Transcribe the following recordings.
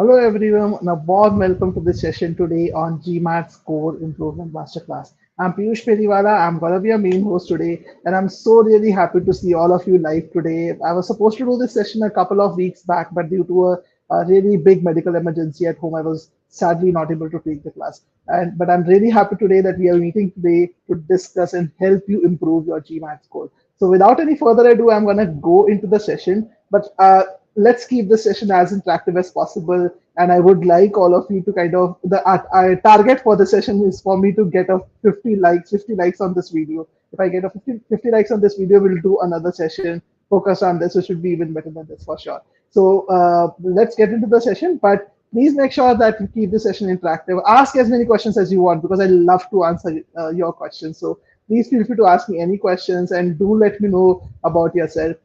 Hello everyone, and a warm welcome to this session today on GMAT Score Improvement Masterclass. I'm Piyush Beriwala. I'm gonna be your main host today, and I'm so really happy to see all of you live today. I was supposed to do this session a couple of weeks back, but due to a really big medical emergency at home, I was sadly not able to take the class. But I'm really happy today that we are meeting today to discuss and help you improve your GMAT score. So without any further ado, I'm gonna go into the session. But let's keep the session as interactive as possible. And I would like all of you to kind of the target for the session is for me to get a 50 likes on this video. If I get a 50 likes on this video, we'll do another session focused on this. It should be even better than this for sure. So let's get into the session. But please make sure that you keep the session interactive. Ask as many questions as you want because I love to answer your questions. So please feel free to ask me any questions and do let me know about yourself.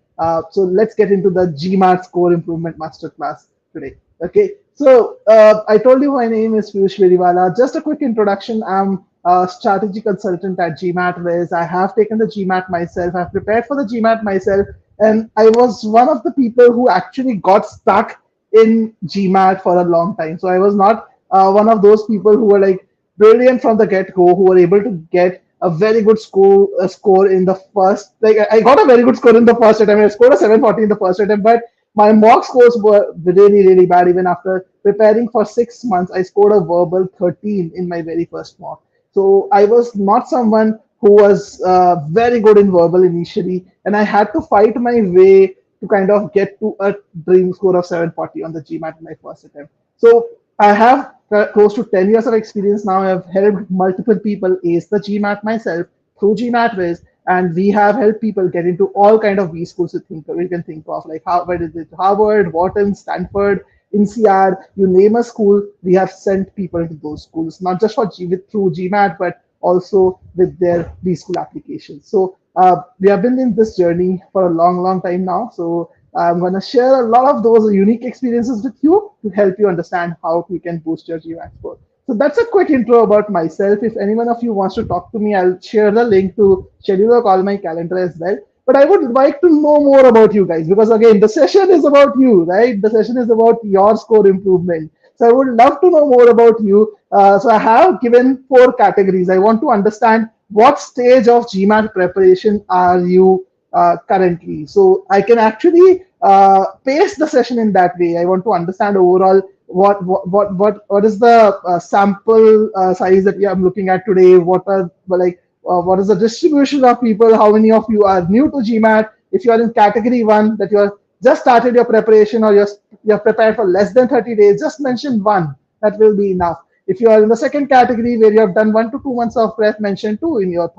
So let's get into the GMAT Score Improvement Masterclass today. Okay, so I told you my name is Piyush Beriwala. Just a quick introduction. I'm a strategy consultant at GMATWhiz. I have taken the GMAT myself. I've prepared for the GMAT myself, and I was one of the people who actually got stuck in GMAT for a long time. So I was not one of those people who were like brilliant from the get-go, who were able to get a very good score in the first. Like I got a very good score in the first attempt. I scored a 740 in the first attempt, but my mock scores were really, really bad. Even after preparing for 6 months, I scored a verbal 13 in my very first mock. So I was not someone who was very good in verbal initially, and I had to fight my way to kind of get to a dream score of 740 on the GMAT in my first attempt. So I have close to 10 years of experience now. I've helped multiple people ace the GMAT myself through GMATWhiz, and we have helped people get into all kind of B schools we can think of, like where is it, Harvard, Wharton, Stanford, INSEAD, you name a school, we have sent people to those schools, not just through GMAT, but also with their B school applications. So we have been in this journey for a long, long time now. So I'm going to share a lot of those unique experiences with you to help you understand how we can boost your GMAT score. So that's a quick intro about myself. If anyone of you wants to talk to me, I'll share the link to schedule a call in my calendar as well. But I would like to know more about you guys because again, the session is about you, right? The session is about your score improvement. So I would love to know more about you. So I have given 4 categories. I want to understand what stage of GMAT preparation are you currently. So I can actually pace the session in that way. I want to understand overall what is the sample size that I'm looking at today. What is the distribution of people? How many of you are new to GMAT? If you are in category 1, that you are just started your preparation or you're prepared for less than 30 days, just mention 1. That will be enough. If you are in the second category where you have done 1 to 2 months of prep, mention 2 in your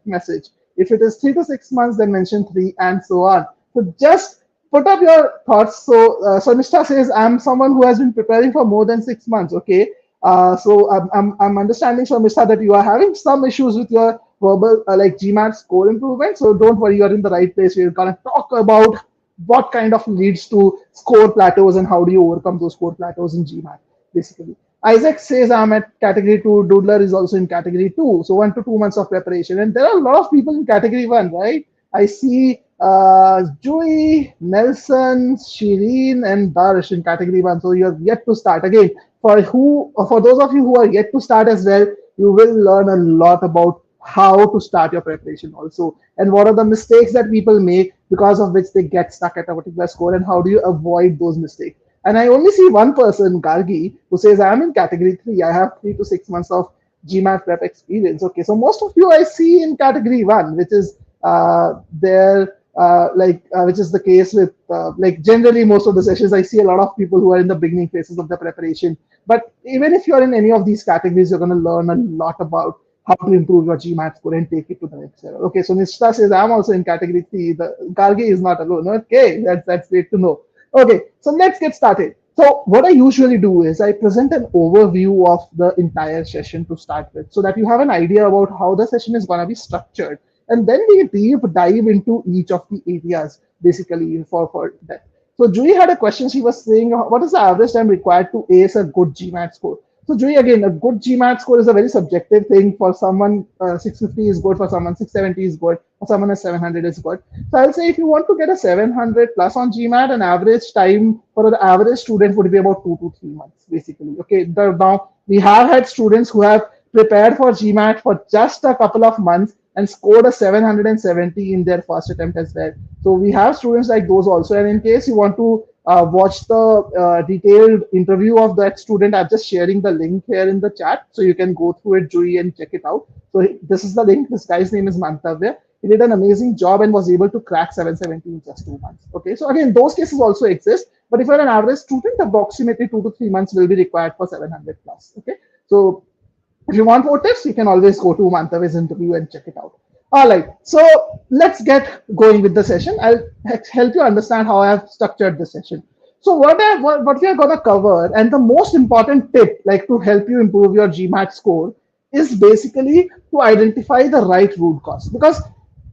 message. If it is 3 to 6 months, then mention 3 and so on. So just put up your thoughts. So Nishta says, I'm someone who has been preparing for more than 6 months. Okay. So I'm understanding, Shamista, that you are having some issues with your verbal like GMAT score improvement. So don't worry, you're in the right place. We're gonna talk about what kind of leads to score plateaus and how do you overcome those score plateaus in GMAT, basically. Isaac says I'm at category 2. Doodler is also in category 2. So 1 to 2 months of preparation. And there are a lot of people in category 1, right? I see Joey, Nelson, Shireen, and Darsh in category 1. So you're yet to start. Again, for those of you who are yet to start as well, you will learn a lot about how to start your preparation also, and what are the mistakes that people make because of which they get stuck at a particular score, and how do you avoid those mistakes. And I only see one person, Gargi, who says I'm in category 3. I have 3 to 6 months of GMAT prep experience. Okay, so most of you I see in category 1, which is which is the case with like generally most of the sessions. I see a lot of people who are in the beginning phases of the preparation. But even if you're in any of these categories, you're going to learn a lot about how to improve your GMAT score and take it to the next level. Okay, so Nishta says I'm also in category 3. The Gargi is not alone. Okay, that's great to know. Okay, so let's get started. So what I usually do is I present an overview of the entire session to start with, so that you have an idea about how the session is going to be structured. And then we deep dive into each of the areas, basically, for that. So Julie had a question. She was saying, what is the average time required to ace a good GMAT score? So Joey, again, a good GMAT score is a very subjective thing. For someone, 650 is good. For someone, 670 is good. For someone, a 700 is good. So I'll say if you want to get a 700 plus on GMAT, an average time for the average student would be about 2 to 3 months, basically. Okay, now we have had students who have prepared for GMAT for just a couple of months and scored a 770 in their first attempt as well. So we have students like those also. And in case you want to watch the detailed interview of that student, I'm just sharing the link here in the chat, so you can go through it, Joey, and check it out. So this is the link. This guy's name is Mantavya. He did an amazing job and was able to crack 770 in just 2 months. Okay, so again, those cases also exist. But if you're an average student, approximately 2 to 3 months will be required for 700 plus. Okay, so if you want more tips, you can always go to Mantavya's interview and check it out. All right, so let's get going with the session. I'll help you understand how I have structured the session. So what we are going to cover, and the most important tip, like to help you improve your GMAT score, is basically to identify the right root cause. Because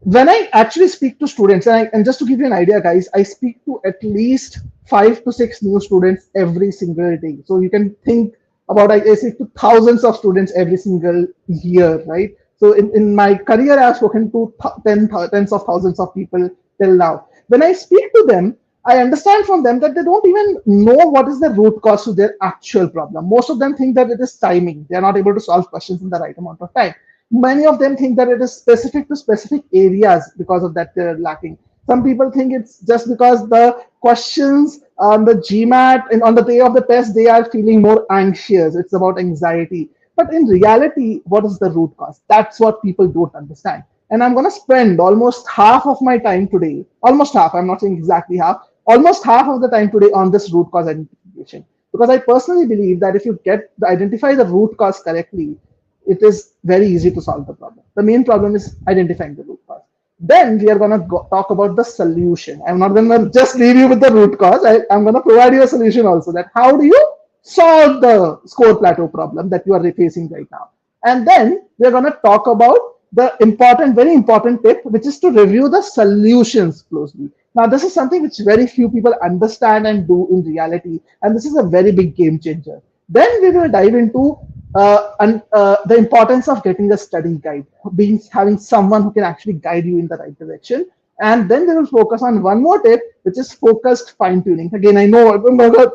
when I actually speak to students, and just to give you an idea, guys, I speak to at least 5 to 6 new students every single day. So you can think about, I speak to thousands of students every single year, right? So in my career, I've spoken to tens of thousands of people till now. When I speak to them, I understand from them that they don't even know what is the root cause to their actual problem. Most of them think that it is timing. They are not able to solve questions in the right amount of time. Many of them think that it is specific to specific areas, because of that they're lacking. Some people think it's just because the questions on the GMAT and on the day of the test, they are feeling more anxious. It's about anxiety. But in reality, what is the root cause? That's what people don't understand. And I'm going to spend almost half of my time today, almost half, I'm not saying exactly half, almost half of the time today on this root cause identification. Because I personally believe that if you identify the root cause correctly, it is very easy to solve the problem. The main problem is identifying the root cause. Then we are going to talk about the solution. I'm not going to just leave you with the root cause. I'm going to provide you a solution also, that how do you solve the score plateau problem that you are facing right now. And then we're going to talk about the important, very important tip, which is to review the solutions closely. Now, this is something which very few people understand and do in reality, and this is a very big game changer. Then we will dive into the importance of getting a study guide, having someone who can actually guide you in the right direction. And then we will focus on one more tip, which is focused fine tuning. Again, I know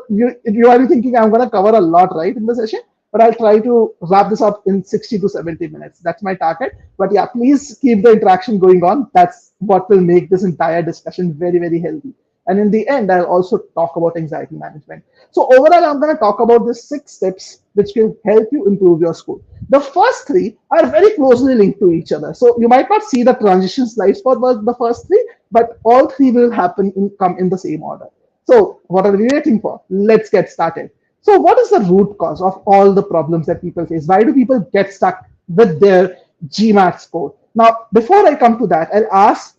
you are thinking I'm going to cover a lot, right, in the session, but I'll try to wrap this up in 60 to 70 minutes. That's my target. But yeah, please keep the interaction going on. That's what will make this entire discussion very, very healthy. And in the end, I'll also talk about anxiety management. So overall, I'm going to talk about the 6 steps which will help you improve your score. The first 3 are very closely linked to each other. So you might not see the transition slides for the first 3, but all 3 will come in the same order. So what are we waiting for? Let's get started. So what is the root cause of all the problems that people face? Why do people get stuck with their GMAT score? Now, before I come to that,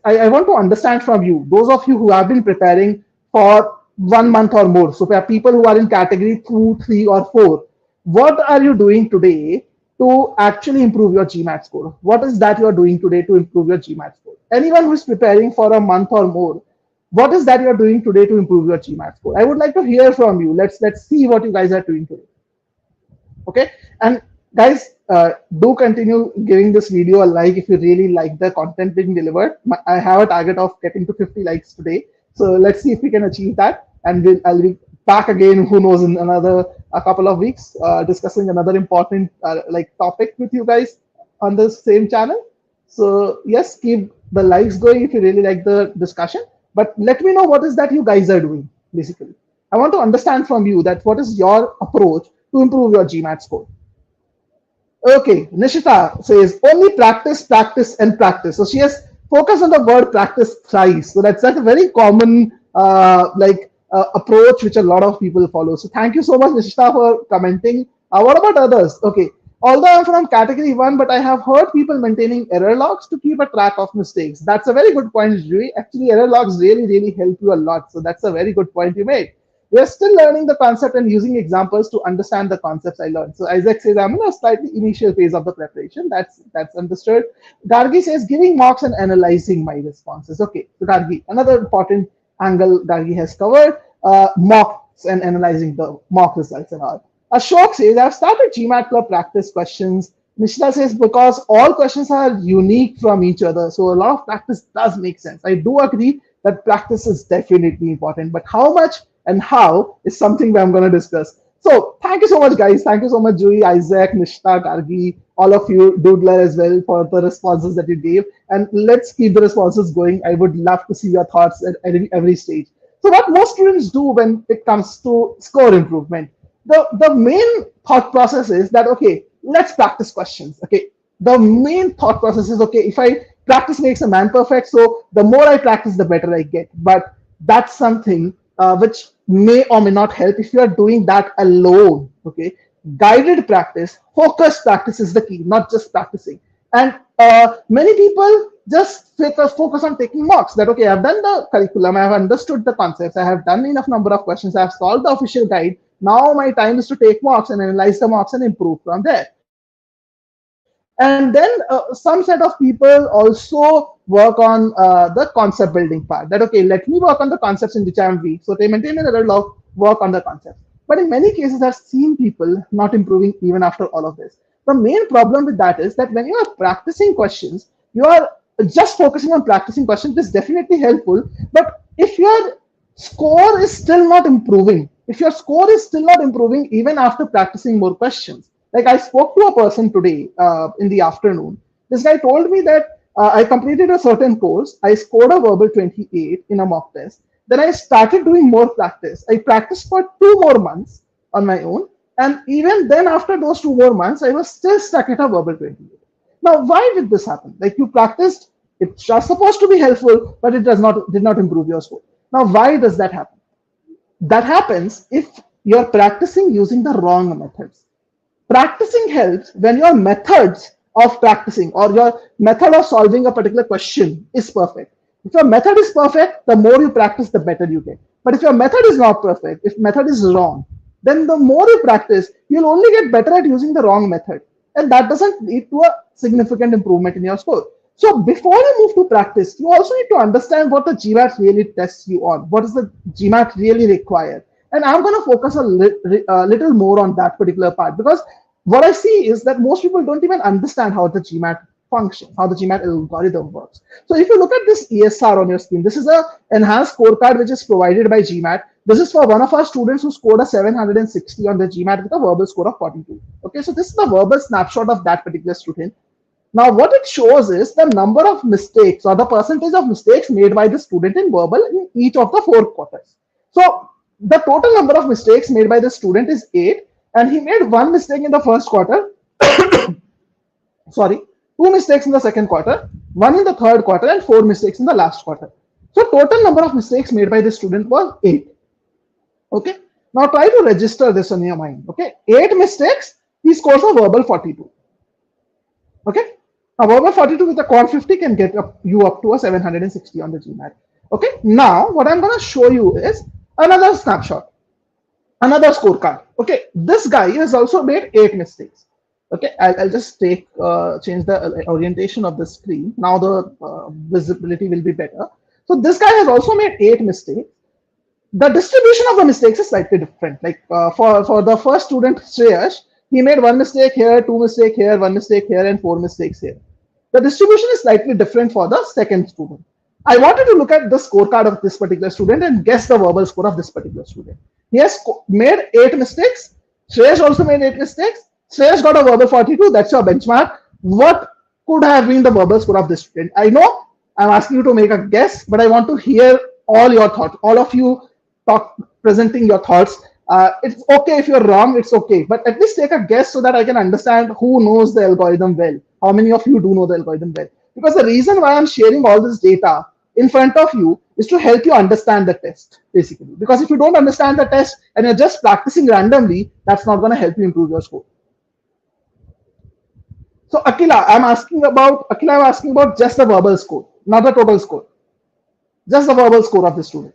I want to understand from you, those of you who have been preparing for 1 month or more. So there are people who are in category 2, 3, or 4. What are you doing today to actually improve your GMAT score? What is that you are doing today to improve your GMAT score? Anyone who is preparing for a month or more, what is that you are doing today to improve your GMAT score? I would like to hear from you. Let's see what you guys are doing today. Okay, and guys, do continue giving this video a like if you really like the content being delivered. I have a target of getting to 50 likes today, so let's see if we can achieve that. And I'll be back again, who knows, in a couple of weeks, discussing another important topic with you guys on the same channel. So yes, keep the likes going if you really like the discussion. But let me know what is that you guys are doing. Basically, I want to understand from you that what is your approach to improve your GMAT score. Okay, Nishita says only practice, practice, and practice. So she has focused on the word practice thrice. So that's a very common approach which a lot of people follow. So thank you so much, Nishita, for commenting. What about others? Okay, although I'm from category 1, but I have heard people maintaining error logs to keep a track of mistakes. That's a very good point, Jui. Actually, error logs really, really help you a lot. So that's a very good point you made. We are still learning the concept and using examples to understand the concepts I learned. So Isaac says, I'm in a slightly initial phase of the preparation. That's understood. Gargi says, giving mocks and analyzing my responses. Okay, so Gargi, another important angle Gargi has covered, mocks and analyzing the mock results and all. Ashok says, I've started GMAT Club practice questions. Nishita says, because all questions are unique from each other. So a lot of practice does make sense. I do agree that practice is definitely important, but how much and how is something that I'm going to discuss. So thank you so much, guys. Thank you so much, Joey, Isaac, Nishita, Gargi, all of you, Doodler as well, for the responses that you gave. And let's keep the responses going. I would love to see your thoughts at every stage. So what most students do when it comes to score improvement, the main thought process is that, okay, let's practice questions. Okay, the main thought process is, okay, if I practice makes a man perfect, so the more I practice the better I get. But that's something which may or may not help if you are doing that alone. Okay, guided practice, focused practice is the key, not just practicing. And many people just focus on taking marks, that okay, I've done the curriculum, I have understood the concepts, I have done enough number of questions, I have solved the official guide. Now my time is to take marks and analyze the marks and improve from there. And then some set of people also work on the concept building part, that okay, let me work on the concepts in which I am weak. So they maintain a level of work on the concepts. But in many cases, I've seen people not improving even after all of this. The main problem with that is that when you are practicing questions, you are just focusing on practicing questions is definitely helpful. But if your score is still not improving, if your score is still not improving even after practicing more questions, like I spoke to a person today in the afternoon. This guy told me that I completed a certain course, I scored a verbal 28 in a mock test. Then I started doing more practice. I practiced for 2 more months on my own, and even then, after those 2 more months, I was still stuck at a verbal 28. Now, why did this happen? Like, you practiced, it's just supposed to be helpful, but it did not improve your score. Now, why does that happen? That happens if you're practicing using the wrong methods. Practicing helps when your methods of practicing or your method of solving a particular question is perfect. If your method is perfect, the more you practice, the better you get. But if your method is not perfect, if method is wrong, then the more you practice, you'll only get better at using the wrong method. And that doesn't lead to a significant improvement in your score. So before you move to practice, you also need to understand what the GMAT really tests you on. What does the GMAT really require? And I'm going to focus a little more on that particular part, because what I see is that most people don't even understand how the GMAT functions, how the GMAT algorithm works. So if you look at this ESR on your screen, this is a enhanced scorecard which is provided by GMAT. This is for one of our students who scored a 760 on the GMAT with a verbal score of 42. Okay, so this is the verbal snapshot of that particular student. Now, what it shows is the number of mistakes or the percentage of mistakes made by the student in verbal in each of the 4 quarters. So the total number of mistakes made by the student is 8, and he made 1 mistake in the first quarter. Sorry, 2 mistakes in the second quarter, 1 in the third quarter, and 4 mistakes in the last quarter. So total number of mistakes made by the student was 8. Okay. Now try to register this on your mind. Okay. 8 mistakes, he scores a verbal 42. Okay. A verbal 42 with a quant 50 can get you up to a 760 on the GMAT. Okay. Now what I'm going to show you is another snapshot, another scorecard. Okay. This guy has also made 8 mistakes. Okay, I'll just change the orientation of the screen. Now the visibility will be better. So this guy has also made 8 mistakes. The distribution of the mistakes is slightly different. Like for the first student, Shreyash, he made 1 mistake here, 2 mistake here, 1 mistake here, and 4 mistakes here. The distribution is slightly different for the second student. I wanted to look at the scorecard of this particular student and guess the verbal score of this particular student. He has made 8 mistakes. Shreyash also made 8 mistakes. Shreyash got a verbal 42. That's your benchmark. What could have been the verbal score of this student? I know I'm asking you to make a guess, but I want to hear all your thoughts. All of you presenting your thoughts. It's okay if you're wrong. It's okay, but at least take a guess so that I can understand who knows the algorithm well. How many of you do know the algorithm well? Because the reason why I'm sharing all this data in front of you is to help you understand the test, basically. Because if you don't understand the test and you're just practicing randomly, that's not going to help you improve your score. So Akila, I'm asking about just the verbal score, not the total score. Just the verbal score of the student.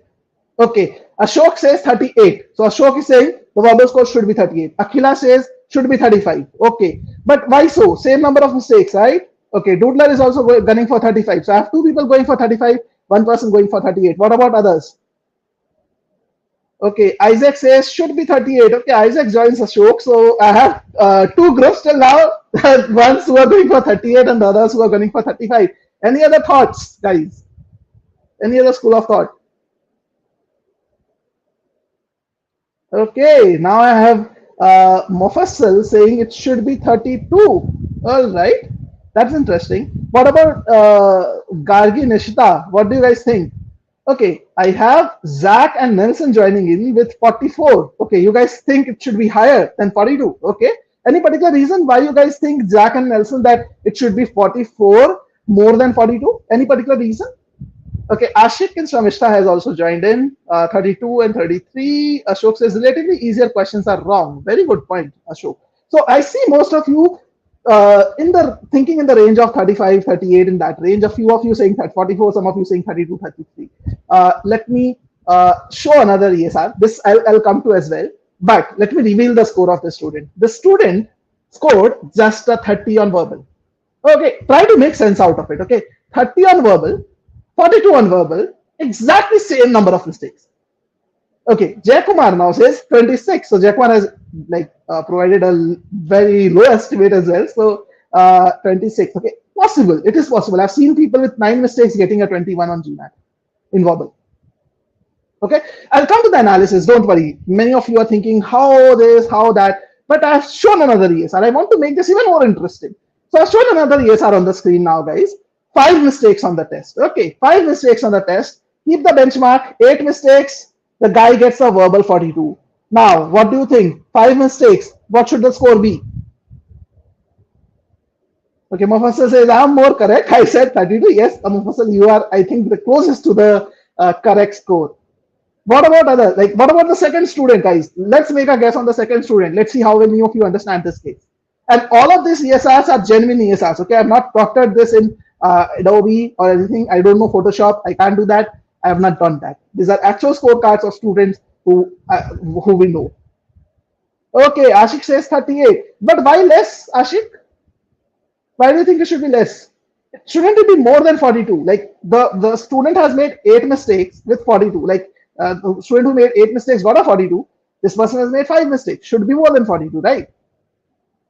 Okay. Ashok says 38. So Ashok is saying the verbal score should be 38. Akila says should be 35. Okay. But why so? Same number of mistakes, right? Okay. Doodler is also gunning for 35. So I have 2 people going for 35, 1 person going for 38. What about others? Okay, Isaac says should be 38. Okay, Isaac joins Ashok. So I have two groups till now. Ones who are going for 38 and the others who are going for 35. Any other thoughts, guys? Any other school of thought? Okay, now I have Mofassal saying it should be 32. All right, that's interesting. What about Gargi Nishita? What do you guys think? Okay, I have Zach and Nelson joining in with 44. Okay, you guys think it should be higher than 42. Okay, any particular reason why you guys think Zach and Nelson that it should be 44 more than 42? Any particular reason? Okay, Ashik and Shamishta has also joined in. 32 and 33. Ashok says relatively easier questions are wrong. Very good point, Ashok. So I see most of you in the thinking in the range of 35, 38 in that range. A few of you saying 44, some of you saying 32, 33. Let me show another ESR. This I'll come to as well. But let me reveal the score of the student. The student scored just a 30 on verbal. Okay, try to make sense out of it. Okay, 30 on verbal, 42 on verbal, exactly same number of mistakes. Okay, Jayakumar now says 26. So Jayakumar has like provided a very low estimate as well. So 26. Okay, possible. It is possible. I've seen people with 9 mistakes getting a 21 on GMAT in verbal. Okay, I'll come to the analysis. Don't worry. Many of you are thinking how this, how that, but I've shown another ESR. I want to make this even more interesting. So I've shown another ESR on the screen now, guys. 5 mistakes on the test. Okay, 5 mistakes on the test. Keep the benchmark. 8 mistakes. The guy gets a verbal 42. Now, what do you think? 5 mistakes. What should the score be? Okay, Mufassal says I'm more correct. I said 32. Yes, Mufassal, you are, I think, the closest to the correct score. What about other? Like, what about the second student, guys? Let's make a guess on the second student. Let's see how many of you understand this case. And all of these ESRs are genuine ESRs. Okay, I've not doctored this in Adobe or anything. I don't know Photoshop. I can't do that. I have not done that. These are actual scorecards of students who we know. Okay, Ashik says 38. But why less, Ashik? Why do you think it should be less? Shouldn't it be more than 42? Like the student has made 8 mistakes with 42. Like the student who made 8 mistakes got a 42. This person has made 5 mistakes. Should be more than 42, right?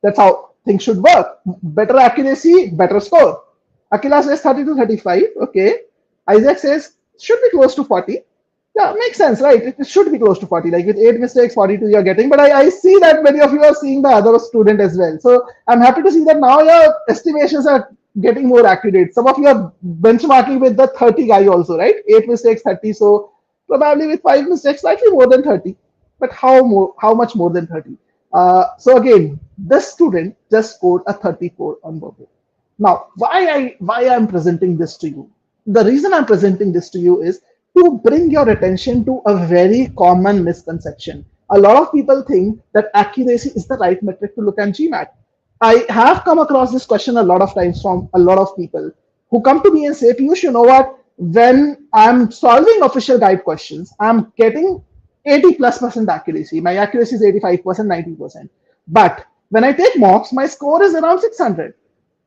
That's how things should work. Better accuracy, better score. Akila says 30 to 35. Okay. Isaac says should be close to 40. Yeah, makes sense, right? It should be close to 40. Like with 8 mistakes, 42 you're getting. But I see that many of you are seeing the other student as well. So I'm happy to see that now your estimations are getting more accurate. Some of you are benchmarking with the 30 guy also, right? 8 mistakes, 30. So probably with 5 mistakes, slightly more than 30. But how much more than 30? So again, this student just scored a 34 on verbal. Now, why I'm presenting this to you? The reason I'm presenting this to you is to bring your attention to a very common misconception. A lot of people think that accuracy is the right metric to look at GMAT. I have come across this question a lot of times from a lot of people who come to me and say, Piyush, you know what? When I'm solving official guide questions, I'm getting 80+% accuracy. My accuracy is 85%, 90%. But when I take mocks, my score is around 600.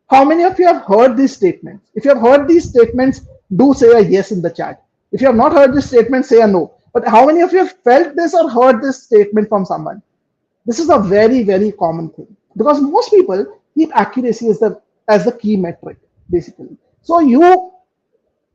How many of you have heard these statements? If you have heard these statements, do say a yes in the chat. If you have not heard this statement, say a no. But how many of you have felt this or heard this statement from someone? This is a very, very common thing because most people keep accuracy as the key metric, basically. So you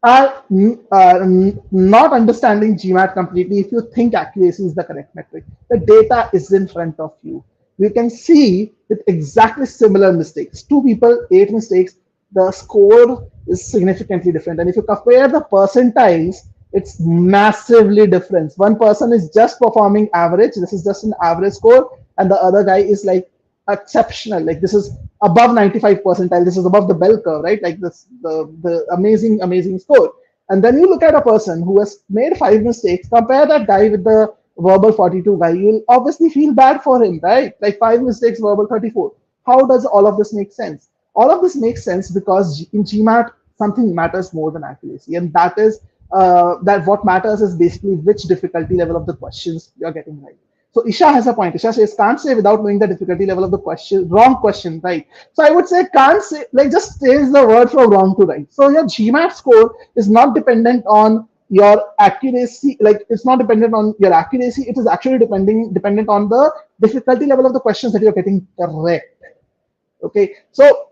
are not understanding GMAT completely if you think accuracy is the correct metric. The data is in front of you. You can see with exactly similar mistakes. Two people, 8 mistakes, the score is significantly different. And if you compare the percentiles, it's massively different. One person is just performing average. This is just an average score. And the other guy is like exceptional. Like this is above 95 percentile. This is above the bell curve, right? Like this, the amazing score. And then you look at a person who has made 5 mistakes, compare that guy with the verbal 42 guy, you'll obviously feel bad for him, right? Like 5 mistakes, verbal 34. How does all of this make sense? All of this makes sense because in GMAT, something matters more than accuracy. And that is that what matters is basically which difficulty level of the questions you're getting right. So Isha has a point. Isha says, can't say without knowing the difficulty level of the question, wrong question, right? So I would say can't say, like just change the word from wrong to right. So your GMAT score is not dependent on your accuracy, like it's not dependent on your accuracy, it is actually dependent on the difficulty level of the questions that you're getting correct. Okay, so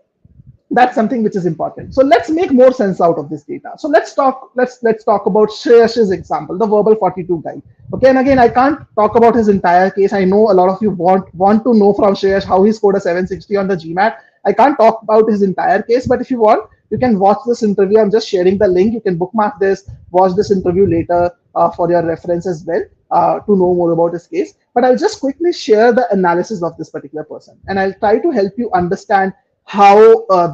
that's something which is important. So let's make more sense out of this data. So let's talk about Shreyash's example, the verbal 42 guy. Okay, and again, I can't talk about his entire case. I know a lot of you want to know from Shreyash how he scored a 760 on the GMAT. I can't talk about his entire case, but if you want, you can watch this interview. I'm just sharing the link. You can bookmark this, watch this interview later for your reference as well, to know more about his case. But I'll just quickly share the analysis of this particular person, and I'll try to help you understand how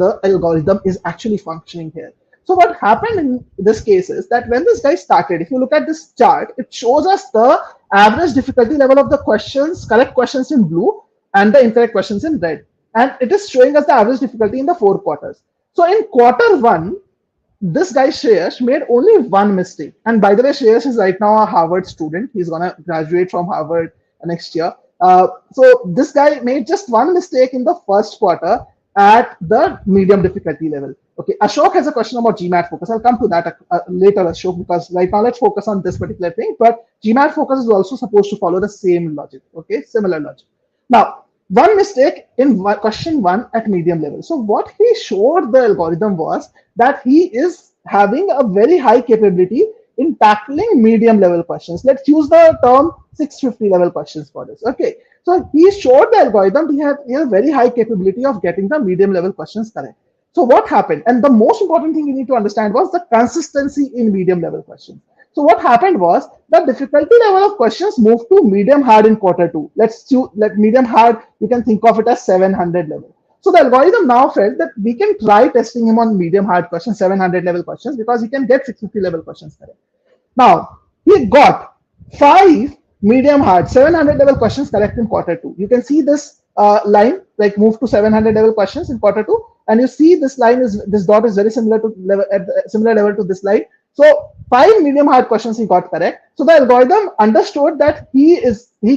the algorithm is actually functioning here. So what happened in this case is that when this guy started, if you look at this chart, it shows us the average difficulty level of the questions, correct questions in blue, and the incorrect questions in red. And it is showing us the average difficulty in the 4 quarters. So in quarter 1, this guy Shreyash made only one mistake. And by the way, Shreyash is right now a Harvard student. He's gonna graduate from Harvard next year. So this guy made just one mistake in the first quarter at the medium difficulty level. Okay, Ashok has a question about GMAT focus. I'll come to that later, Ashok, because right now let's focus on this particular thing. But GMAT focus is also supposed to follow the same logic. Okay, similar logic. Now, one mistake in question 1 at medium level. So what he showed the algorithm was that he is having a very high capability in tackling medium level questions. Let's use the term 650 level questions for this. Okay, so he showed the algorithm he had a very high capability of getting the medium level questions correct. So what happened, and the most important thing you need to understand was the consistency in medium level questions. So what happened was the difficulty level of questions moved to medium hard in quarter 2. Let medium hard, you can think of it as 700 level. So the algorithm now felt that we can try testing him on medium hard questions, 700 level questions, because he can get 650 level questions correct. Now, he got 5 medium hard 700 level questions correct in quarter 2. You can see this line like move to 700 level questions in quarter 2, and you see this line is, this dot is very similar to level at similar level to this line. So 5 medium hard questions he got correct. So the algorithm understood that he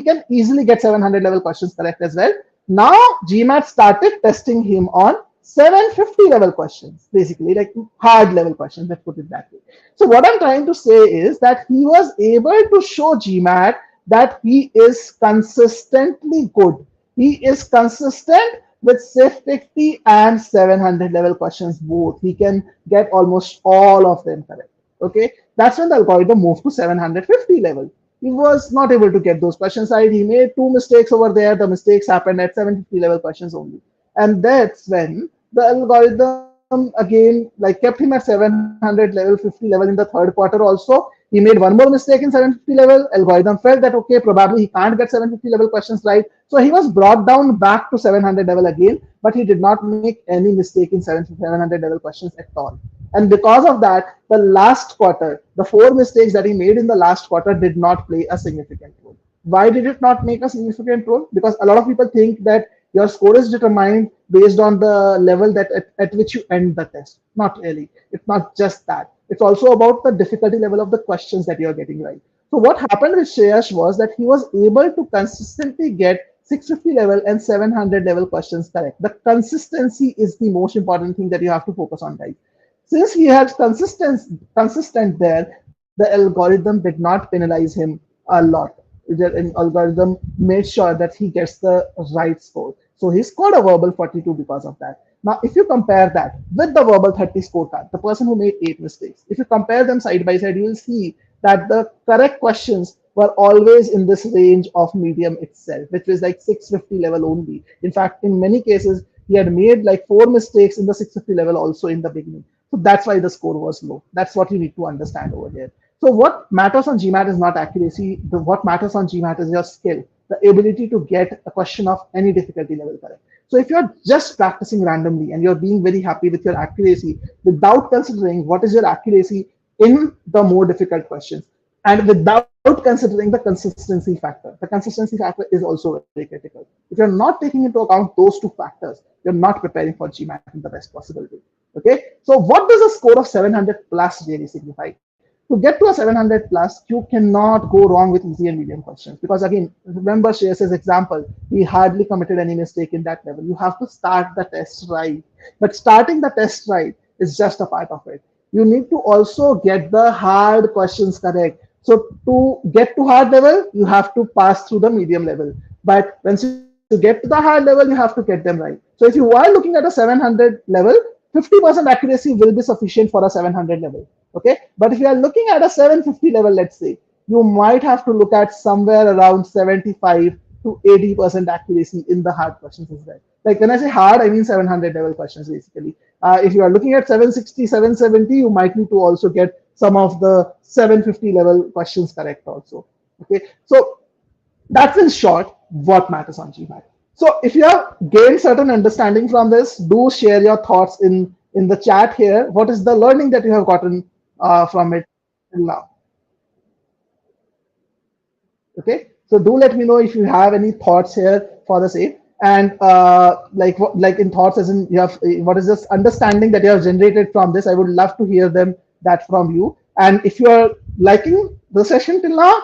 can easily get 700 level questions correct as well. Now GMAT started testing him on 750 level questions, basically like hard level questions, let's put it that way. So what I'm trying to say is that he was able to show GMAT that he is consistently good. He is consistent with 650 and 700 level questions both. He can get almost all of them correct. Okay, that's when the algorithm moved to 750 level. He was not able to get those questions right. He made 2 mistakes over there. The mistakes happened at 750 level questions only. And that's when the algorithm again like kept him at 700 level, 50 level in the third quarter also. He made one more mistake in 750 level. Algorithm felt that okay, probably he can't get 750 level questions right. So he was brought down back to 700 level again, but he did not make any mistake in 700 level questions at all. And because of that, the last quarter, the 4 mistakes that he made in the last quarter did not play a significant role. Why did it not make a significant role? Because a lot of people think that your score is determined based on the level that at which you end the test. Not really. It's not just that. It's also about the difficulty level of the questions that you're getting right. So what happened with Shreyash was that he was able to consistently get 650 level and 700 level questions correct. The consistency is the most important thing that you have to focus on, guys. Since he had consistent there, the algorithm did not penalize him a lot. The algorithm made sure that he gets the right score. So he scored a verbal 42 because of that. Now, if you compare that with the verbal 30 scorecard, the person who made 8 mistakes, if you compare them side by side, you will see that the correct questions were always in this range of medium itself, which was like 650 level only. In fact, in many cases, he had made like 4 mistakes in the 650 level also in the beginning. So that's why the score was low. That's what you need to understand over here. So what matters on GMAT is not accuracy. What matters on GMAT is your skill, the ability to get a question of any difficulty level correct. So if you're just practicing randomly and you're being very happy with your accuracy without considering what is your accuracy in the more difficult questions, and without considering the consistency factor is also very critical. If you're not taking into account those 2 factors, you're not preparing for GMAT in the best possible way. Okay, so what does a score of 700 plus really signify? To get to a 700 plus, you cannot go wrong with easy and medium questions, because again, remember Shreyas's example, he hardly committed any mistake in that level. You have to start the test right, but starting the test right is just a part of it. you need to also get the hard questions correct. So to get to hard level, you have to pass through the medium level. But once you get to the hard level, you have to get them right. So if you are looking at a 700 level, 50% accuracy will be sufficient for a 700 level. Okay. But if you are looking at a 750 level, let's say, you might have to look at somewhere around 75 to 80% accuracy in the hard questions as well. Like when I say hard, I mean 700 level questions basically. If you are looking at 760, 770, you might need to also get some of the 750 level questions correct also. Okay, so that's in short what matters on GMAT. So if you have gained certain understanding from this, do share your thoughts in the chat here. What is the learning that you have gotten from it till now? Okay, so do let me know if you have any thoughts here for the same. And like in thoughts, as in you have what is this understanding that you have generated from this? I would love to hear them that from you. And if you are liking the session till now,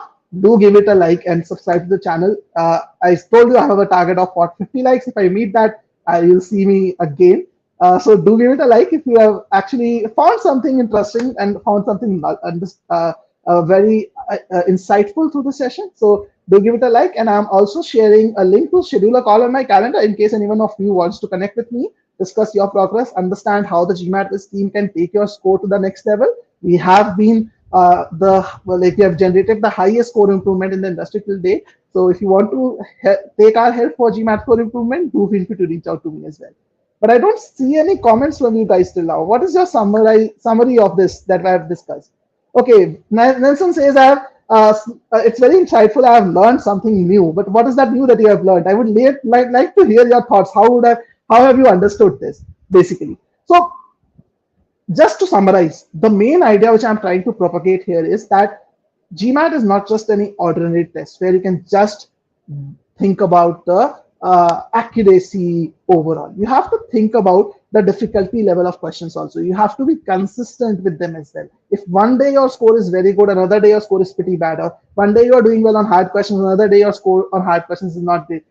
do give it a like and subscribe to the channel. I told you I have a target of what 50 likes. If I meet that, you'll see me again. So do give it a like if you have actually found something interesting and found something very insightful through the session. So do give it a like, and I'm also sharing a link to schedule a call on my calendar in case anyone of you wants to connect with me, discuss your progress, understand how the GMAT team can take your score to the next level. We have been we have generated the highest score improvement in the industry till date. So if you want to take our help for GMAT score improvement, do feel free to reach out to me as well. But I don't see any comments from you guys till now. What is your summary of this that I have discussed? Okay, Nelson says I have. It's very insightful. I have learned something new. But what is that new that you have learned? I would like to hear your thoughts. How have you understood this basically? So just to summarize, the main idea which I'm trying to propagate here is that GMAT is not just any ordinary test where you can just think about the accuracy overall. You have to think about the difficulty level of questions also. You have to be consistent with them as well. If one day your score is very good, another day your score is pretty bad, or one day you are doing well on hard questions, another day your score on hard questions is not great,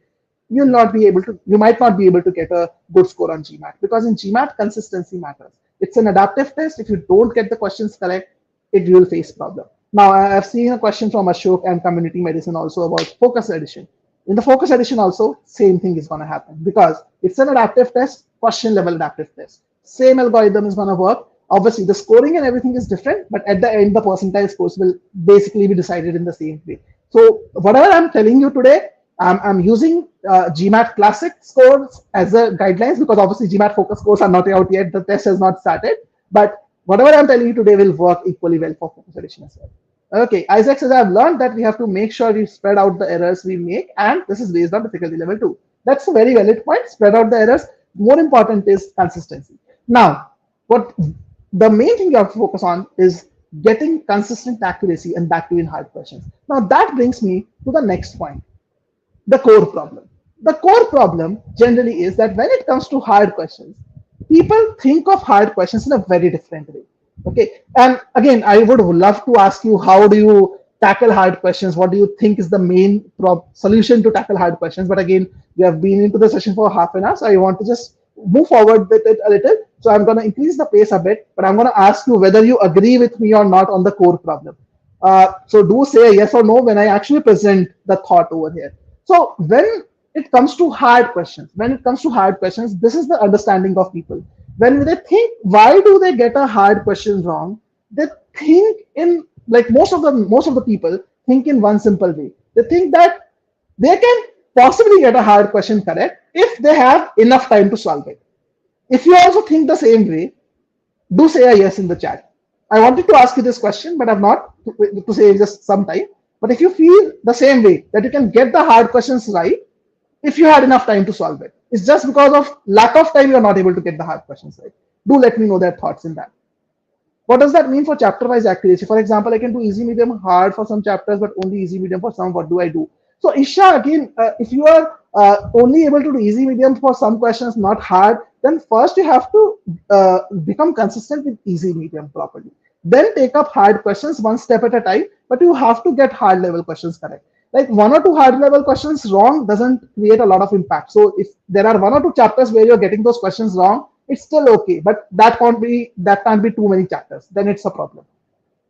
you might not be able to get a good score on GMAT, because in GMAT consistency matters. It's an adaptive test. If you don't get the questions correct, it will face problem. Now I have seen a question from Ashok and community medicine also about focus edition. In the focus edition also, same thing is going to happen because it's an adaptive test, question level adaptive test. Same algorithm is going to work. Obviously, the scoring and everything is different, but at the end, the percentile scores will basically be decided in the same way. So whatever I'm telling you today, I'm using GMAT classic scores as a guidelines because obviously GMAT focus scores are not out yet. The test has not started, but whatever I'm telling you today will work equally well for focus edition as well. Okay, Isaac says I've learned that we have to make sure we spread out the errors we make, and this is based on difficulty level 2. That's a very valid point. Spread out the errors. More important is consistency. Now, what the main thing you have to focus on is getting consistent accuracy and that too in hard questions. Now that brings me to the next point, the core problem. The core problem generally is that when it comes to hard questions, people think of hard questions in a very different way. Okay, and again, I would love to ask you, how do you tackle hard questions? What do you think is the main solution to tackle hard questions? But again, we have been into the session for half an hour, so I want to just move forward with it a little. So I'm going to increase the pace a bit, but I'm going to ask you whether you agree with me or not on the core problem. So do say yes or no when I actually present the thought over here. So when it comes to hard questions, this is the understanding of people. When they think, why do they get a hard question wrong? They think in, like most of the people think in one simple way. They think that they can possibly get a hard question correct if they have enough time to solve it. If you also think the same way, do say a yes in the chat. I wanted to ask you this question, but I'm not to say just some time. But if you feel the same way that you can get the hard questions right if you had enough time to solve it, it's just because of lack of time you're not able to get the hard questions right. Do let me know their thoughts in that. What does that mean for chapter wise accuracy? For example, I can do easy, medium, hard for some chapters, but only easy, medium for some. What do I do? So Isha, again, if you are only able to do easy, medium for some questions, not hard, then first you have to become consistent with easy, medium properly. Then take up hard questions one step at a time, but you have to get hard level questions correct. Like one or two hard level questions wrong doesn't create a lot of impact. So if there are one or two chapters where you're getting those questions wrong, it's still okay, but that can't be too many chapters. Then it's a problem.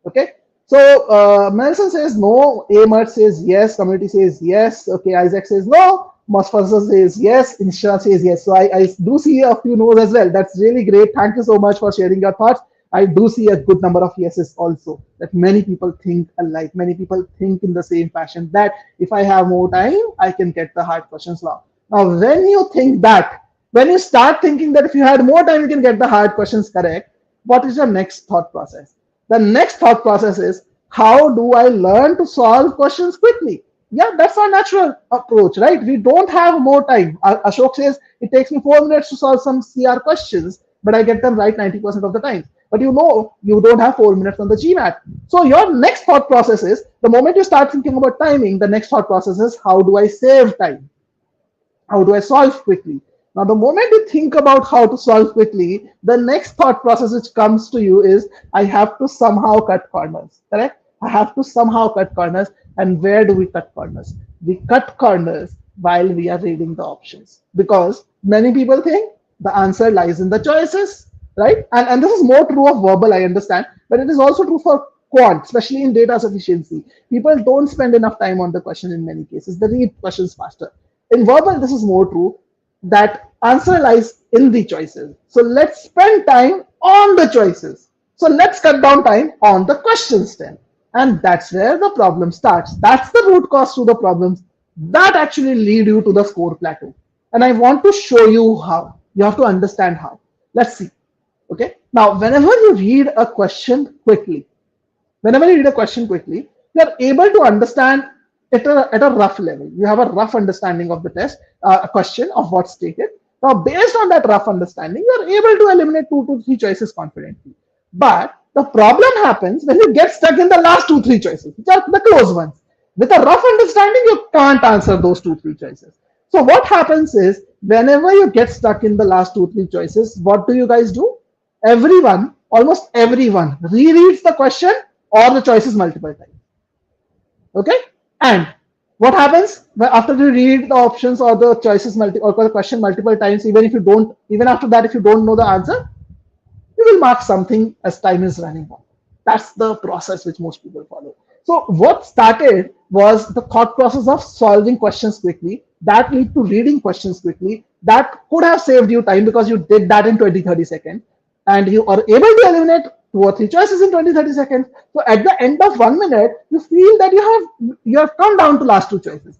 Okay. So Nelson says no, Amert says yes, community says yes, okay, Isaac says no, Mosfasa says yes, Insha says yes. So I do see a few no's as well. That's really great. Thank you so much for sharing your thoughts. I do see a good number of yeses also, that many people think alike. Many people think in the same fashion that if I have more time, I can get the hard questions now. Now, when you think that, when you start thinking that if you had more time, you can get the hard questions correct, what is your next thought process? The next thought process is, how do I learn to solve questions quickly? Yeah, that's our natural approach, right? We don't have more time. Ashok says it takes me 4 minutes to solve some CR questions, but I get them right 90% of the time. But you don't have 4 minutes on the GMAT. So your next thought process is, the moment you start thinking about timing, the next thought process is, how do I save time? How do I solve quickly? Now, the moment you think about how to solve quickly, the next thought process which comes to you is, I have to somehow cut corners, correct? I have to somehow cut corners. And where do we cut corners? We cut corners while we are reading the options, because many people think the answer lies in the choices, right? And this is more true of verbal, I understand, but it is also true for quant, especially in data sufficiency. People don't spend enough time on the question in many cases. They read questions faster. In verbal, this is more true, that answer lies in the choices. So let's spend time on the choices. So let's cut down time on the questions then. And that's where the problem starts. That's the root cause to the problems that actually lead you to the score plateau. And I want to show you how. You have to understand how. Let's see. Okay. Now, whenever you read a question quickly, you're able to understand at a rough level. You have a rough understanding of the test, a question of what's stated. Now, based on that rough understanding, you're able to eliminate 2 to 3 choices confidently. But the problem happens when you get stuck in the last 2 3 choices, which are the close ones. With a rough understanding, you can't answer those 2 3 choices. So what happens is, whenever you get stuck in the last 2 3 choices, what do you guys do? Everyone, almost everyone, rereads the question or the choices multiple times. Okay? And what happens after you read the options or the choices or the question multiple times, even after that, if you don't know the answer, you will mark something as time is running out. That's the process which most people follow. So what started was the thought process of solving questions quickly. That led to reading questions quickly. That could have saved you time because you did that in 20-30 seconds. And you are able to eliminate 2 or 3 choices in 20-30 seconds. So at the end of 1 minute, you feel that you have come down to last 2 choices.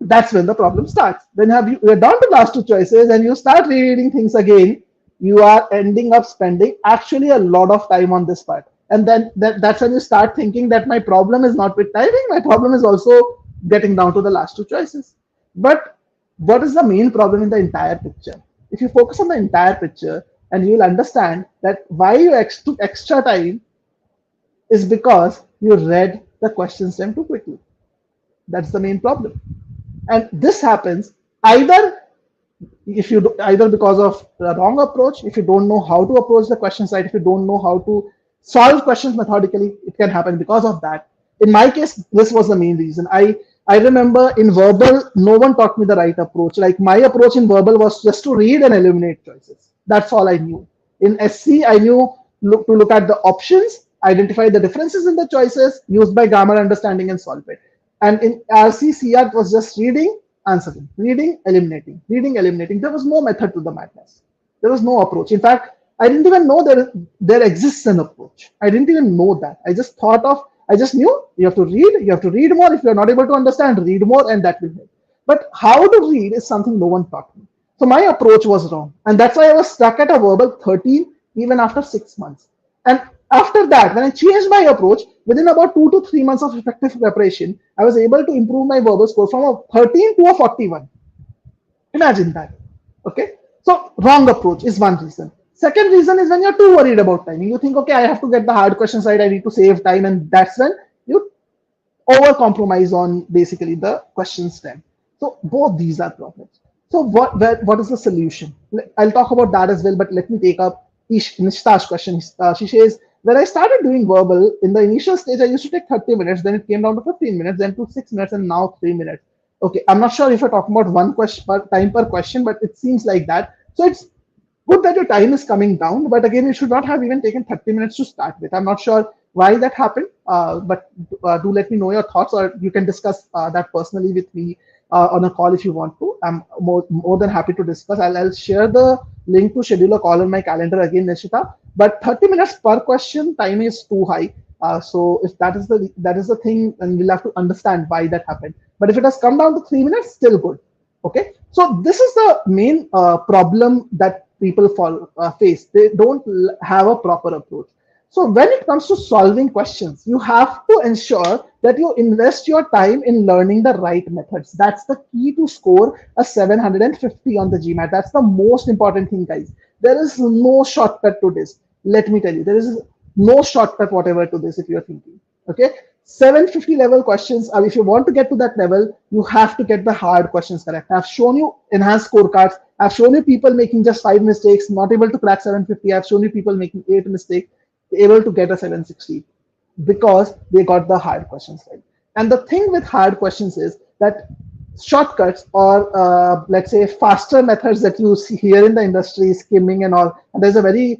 That's when the problem starts. When you're down to last 2 choices and you start rereading things again, you are ending up spending actually a lot of time on this part. And then that's when you start thinking that my problem is not with timing, my problem is also getting down to the last 2 choices. But what is the main problem in the entire picture? If you focus on the entire picture, and you will understand that why you took extra time is because you read the question stem too quickly. That's the main problem. And this happens either because of the wrong approach, if you don't know how to approach the question side, if you don't know how to solve questions methodically, it can happen because of that. In my case, this was the main reason. I remember in verbal, no one taught me the right approach. Like, my approach in verbal was just to read and eliminate choices. That's all I knew. In SC, I knew to look at the options, identify the differences in the choices, used by grammar understanding, and solve it. And in RC, CR was just reading, answering, reading, eliminating, reading, eliminating. There was no method to the madness. There was no approach. In fact, I didn't even know there exists an approach. I didn't even know that. I just knew you have to read more. If you're not able to understand, read more, and that will help. But how to read is something no one taught me. So my approach was wrong. And that's why I was stuck at a verbal 13 even after 6 months. And after that, when I changed my approach, within about 2 to 3 months of effective preparation, I was able to improve my verbal score from a 13 to a 41. Imagine that. Okay. So wrong approach is one reason. Second reason is when you're too worried about timing. You think, okay, I have to get the hard question side. I need to save time. And that's when you over compromise on basically the question stem. So both these are problems. So what is the solution? I'll talk about that as well, but let me take up Nishta's question. She says, when I started doing verbal, in the initial stage, I used to take 30 minutes, then it came down to 15 minutes, then to 6 minutes, and now 3 minutes. Okay, I'm not sure if you're talking about one question time per question, but it seems like that. So it's Good that your time is coming down, but again, it should not have even taken 30 minutes to start with. I'm not sure why that happened, but do let me know your thoughts, or you can discuss that personally with me on a call if you want to. I'm more than happy to discuss. I'll share the link to schedule a call on my calendar again, Nishita. But 30 minutes per question time is too high. So if that is the thing, then we'll have to understand why that happened. But if it has come down to 3 minutes, still good. Okay, so this is the main problem that people face. They don't have a proper approach. So when it comes to solving questions, you have to ensure that you invest your time in learning the right methods. That's the key to score a 750 on the GMAT. That's the most important thing, guys. There is no shortcut to this. Let me tell you, there is no shortcut whatever to this if you're thinking. Okay, 750 level questions, if you want to get to that level, you have to get the hard questions correct. I've shown you enhanced scorecards. I've shown you people making just 5 mistakes, not able to crack 750. I've shown you people making 8 mistakes, able to get a 760 because they got the hard questions right. And the thing with hard questions is that shortcuts, or let's say faster methods that you see here in the industry, skimming and all. And there's a very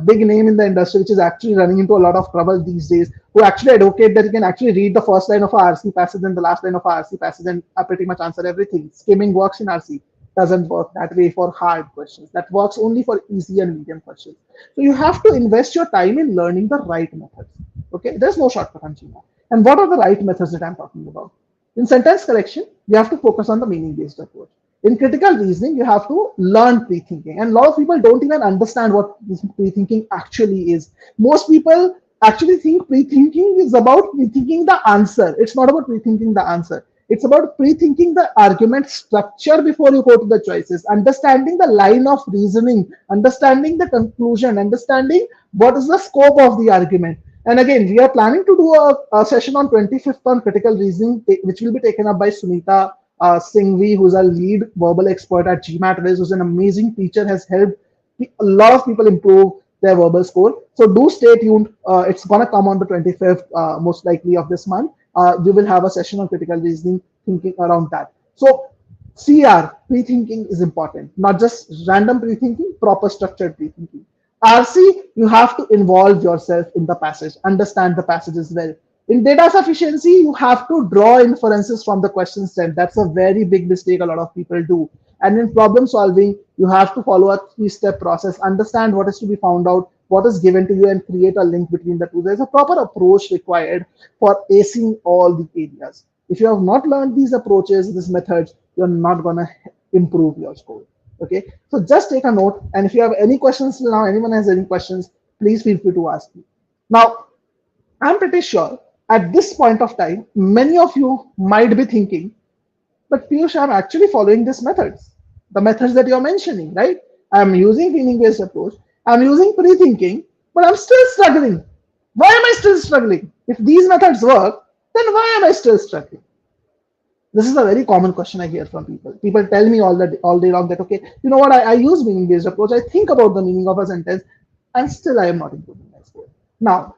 big name in the industry which is actually running into a lot of trouble these days, who actually advocate that you can actually read the first line of a RC passage and the last line of a RC passage and pretty much answer everything. Skimming works in RC, doesn't work that way for hard questions. That works only for easy and medium questions. So you have to invest your time in learning the right methods. Okay, there's no shortcut on GMAT. And what are the right methods that I'm talking about? In sentence correction, you have to focus on the meaning-based approach. In critical reasoning, you have to learn pre-thinking. And a lot of people don't even understand what this pre-thinking actually is. Most people actually think pre-thinking is about pre-thinking the answer. It's not about pre-thinking the answer. It's about pre-thinking the argument structure before you go to the choices, understanding the line of reasoning, understanding the conclusion, understanding what is the scope of the argument. And again, we are planning to do a session on 25th on critical reasoning, which will be taken up by Sunita Singhvi, who's a lead verbal expert at GMATWhiz, who's an amazing teacher, has helped a lot of people improve their verbal score. So do stay tuned. It's going to come on the 25th, most likely of this month. We will have a session on critical reasoning, thinking around that. So CR, pre-thinking is important, not just random pre-thinking, proper structured pre-thinking. RC, you have to involve yourself in the passage, understand the passage as well. In data sufficiency, you have to draw inferences from the question set. That's a very big mistake a lot of people do. And in problem solving, you have to follow a 3-step process, understand what is to be found out, what is given to you, and create a link between the two. There's a proper approach required for acing all the areas. If you have not learned these approaches, these methods, you're not going to improve your score. Okay, so just take a note, and if you have any questions till now, anyone has any questions, please feel free to ask me. Now, I'm pretty sure at this point of time, many of you might be thinking, but Piyush, I'm actually following these methods, the methods that you're mentioning, right? I'm using meaning-based approach, I'm using pre-thinking, but I'm still struggling. Why am I still struggling? If these methods work, then why am I still struggling? This is a very common question I hear from people. People tell me all day long that, okay, you know what, I use meaning-based approach. I think about the meaning of a sentence, and still I am not improving my score. Now,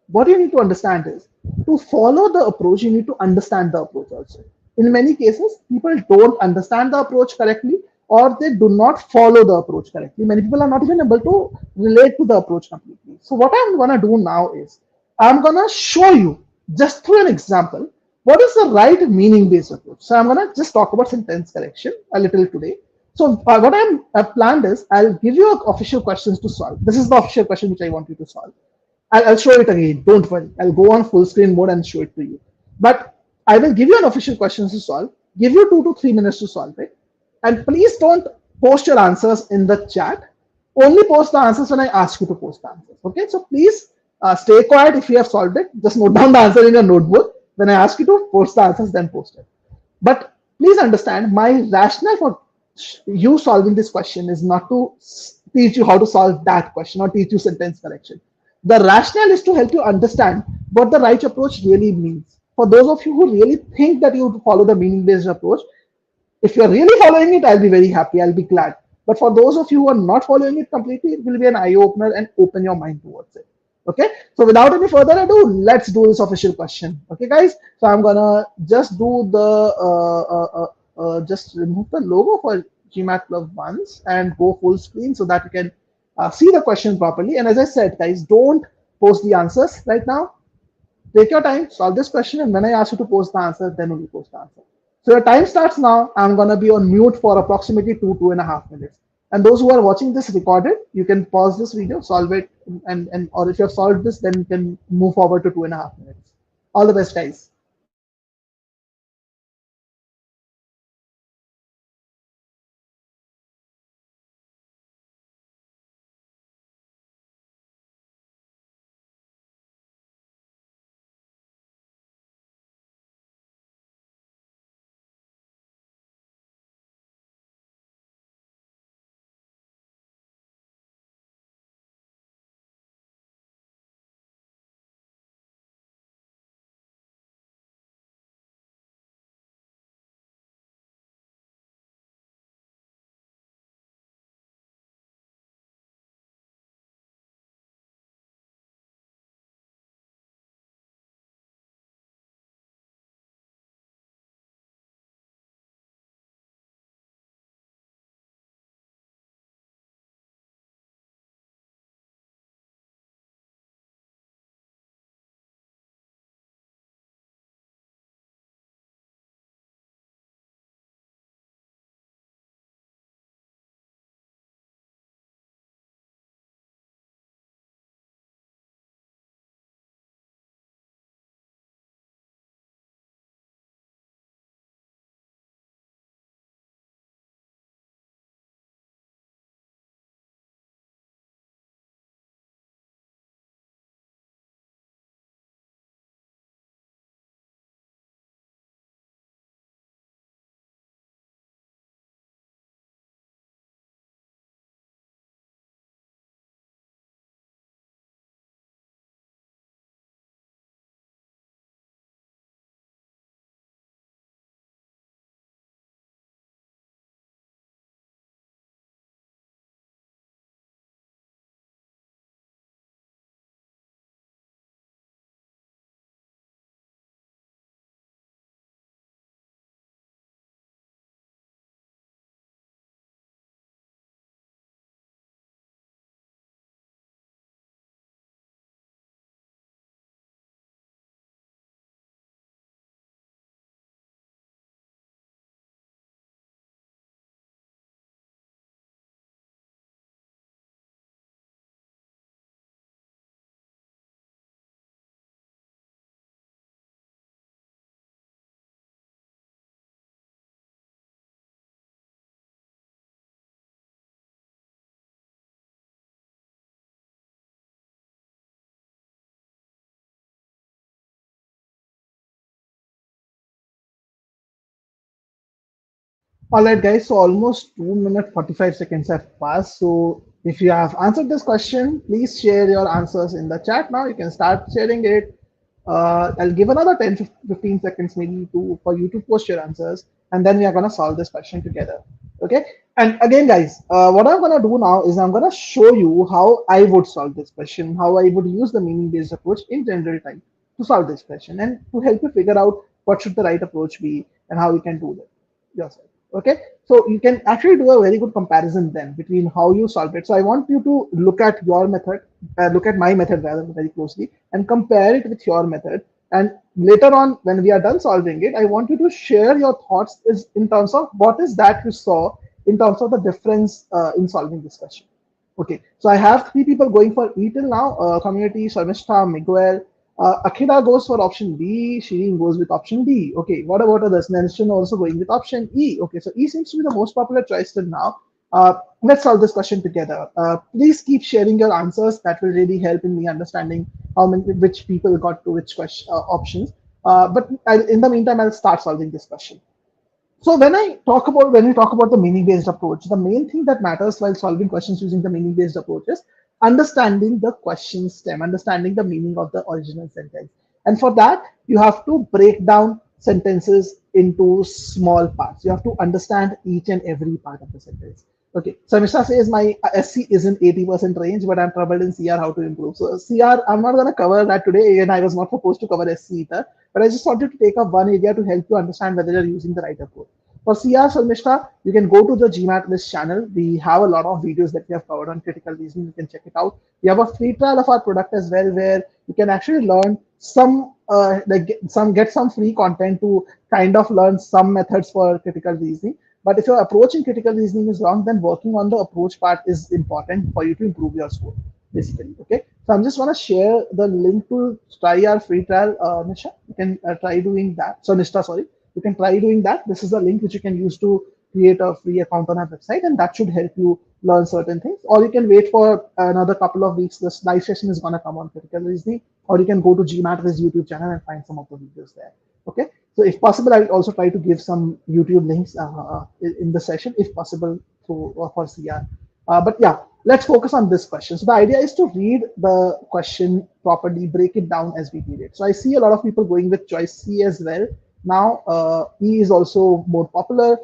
what you need to understand is, to follow the approach, you need to understand the approach also. In many cases, people don't understand the approach correctly, or they do not follow the approach correctly. Many people are not even able to relate to the approach completely. So what I'm going to do now is, I'm going to show you, just through an example, what is the right meaning-based approach. So I'm going to just talk about sentence correction a little today. So what I've planned is, I'll give you official questions to solve. This is the official question which I want you to solve. I'll show it again. Don't worry. I'll go on full screen mode and show it to you. But I will give you an official question to solve, give you 2 to 3 minutes to solve it. And please don't post your answers in the chat. Only post the answers when I ask you to post the answers. Okay, so please stay quiet if you have solved it. Just note down the answer in your notebook. When I ask you to post the answers, then post it. But please understand, my rationale for you solving this question is not to teach you how to solve that question or teach you sentence correction. The rationale is to help you understand what the right approach really means. For those of you who really think that you follow the meaning-based approach, if you're really following it, I'll be very happy. I'll be glad. But for those of you who are not following it completely, it will be an eye-opener and open your mind towards it. Okay, so without any further ado, let's do this official question. Okay, guys, so I'm gonna just do the just remove the logo for GMAT Club once and go full screen so that you can see the question properly. And as I said, guys, don't post the answers right now. Take your time, solve this question, and when I ask you to post the answer, then only post the answer. So your time starts now. I'm gonna be on mute for approximately 2.5 minutes. And those who are watching this recorded, you can pause this video, solve it, and or if you have solved this, then you can move forward to 2.5 minutes. All the best, guys. All right, guys. So almost 2 minutes 45 seconds have passed. So if you have answered this question, please share your answers in the chat now. You can start sharing it. I'll give another 10 15 seconds maybe to for you to post your answers, and then we are gonna solve this question together. Okay. And again, guys, what I'm gonna do now is I'm gonna show you how I would solve this question, how I would use the meaning-based approach in general time to solve this question, and to help you figure out what should the right approach be and how you can do that yourself. Okay, so you can actually do a very good comparison then between how you solve it. So I want you to look at your method, look at my method rather very closely, and compare it with your method. And later on, when we are done solving it, I want you to share your thoughts is in terms of what is that you saw in terms of the difference in solving this question. Okay, so I have three people going for E till now. Community, Sharmishta, Miguel. Akira goes for option B. Shireen goes with option D. Okay, what about others? Nelson also going with option E. Okay, so E seems to be the most popular choice till now. Let's solve this question together. Please keep sharing your answers. That will really help in me understanding how many, which people got to which question options. In the meantime, I'll start solving this question. So when we talk about the meaning-based approach, the main thing that matters while solving questions using the meaning-based approach is understanding the question stem, understanding the meaning of the original sentence. And for that, you have to break down sentences into small parts. You have to understand each and every part of the sentence. Okay, so Mishra says my SC is in 80% range, but I'm troubled in CR, how to improve. So CR, I'm not going to cover that today, and I was not supposed to cover SC either, but I just wanted to take up one area to help you understand whether you're using the right approach. For CR Sharmishta, you can go to the GMATWhiz channel. We have a lot of videos that we have covered on critical reasoning. You can check it out. We have a free trial of our product as well, where you can actually learn some get some free content to kind of learn some methods for critical reasoning. But if your approach in critical reasoning is wrong, then working on the approach part is important for you to improve your score, basically. Okay. So I'm just want to share the link to try our free trial, Nisha. You can try doing that. So Nishta, sorry, you can try doing that. This is a link which you can use to create a free account on our website, and that should help you learn certain things. Or you can wait for another couple of weeks. This live session is going to come on critical reasoning, or you can go to GMATWhiz YouTube channel and find some of the videos there. Okay. So if possible, I will also try to give some YouTube links in the session, if possible, for CR. But yeah, let's focus on this question. So the idea is to read the question properly, break it down as we read it. So I see a lot of people going with choice C as well. Now E is also more popular.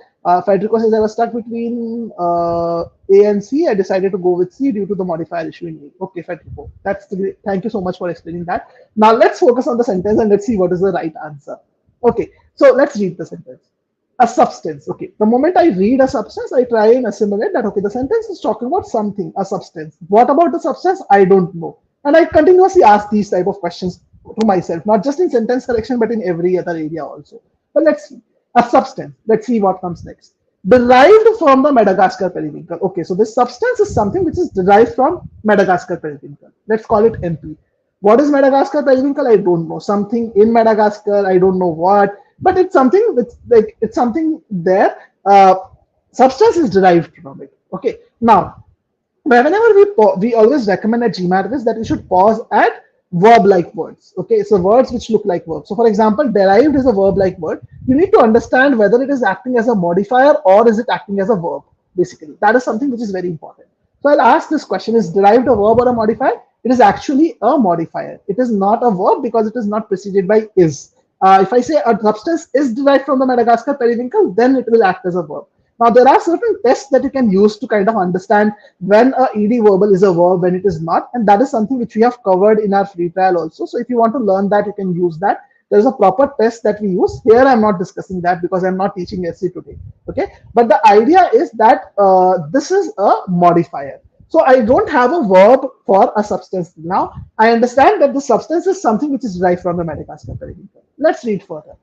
Federico says I was stuck between A and C. I decided to go with C due to the modifier issue in A. Okay, Federico, that's the great. Thank you so much for explaining that. Now let's focus on the sentence and let's see what is the right answer. Okay, so let's read the sentence. A substance. Okay, the moment I read a substance, I try and assimilate that. Okay, the sentence is talking about something, a substance. What about the substance? I don't know. And I continuously ask these type of questions to myself, not just in sentence correction, but in every other area also. But let's see. A substance. Let's see what comes next. Derived from the Madagascar periwinkle. Okay, so this substance is something which is derived from Madagascar periwinkle. Let's call it MP. What is Madagascar periwinkle? I don't know. Something in Madagascar. I don't know what, but it's something. It's something there. Substance is derived from it. Okay. Now, whenever we always recommend at GMATWhiz that we should pause at verb-like words. Okay, so words which look like verbs. So, for example, derived is a verb-like word. You need to understand whether it is acting as a modifier or is it acting as a verb. Basically, that is something which is very important. So, I'll ask this question: is derived a verb or a modifier? It is actually a modifier. It is not a verb because it is not preceded by is. If I say a substance is derived from the Madagascar periwinkle, then it will act as a verb. Now, there are certain tests that you can use to kind of understand when a ed verbal is a verb, when it is not, and that is something which we have covered in our free trial also. So if you want to learn that, you can use that. There is a proper test that we use. Here, I'm not discussing that because I'm not teaching SC today. Okay, but the idea is that this is a modifier. So I don't have a verb for a substance. Now, I understand that the substance is something which is derived from the Madagascar periwinkle. Let's read further.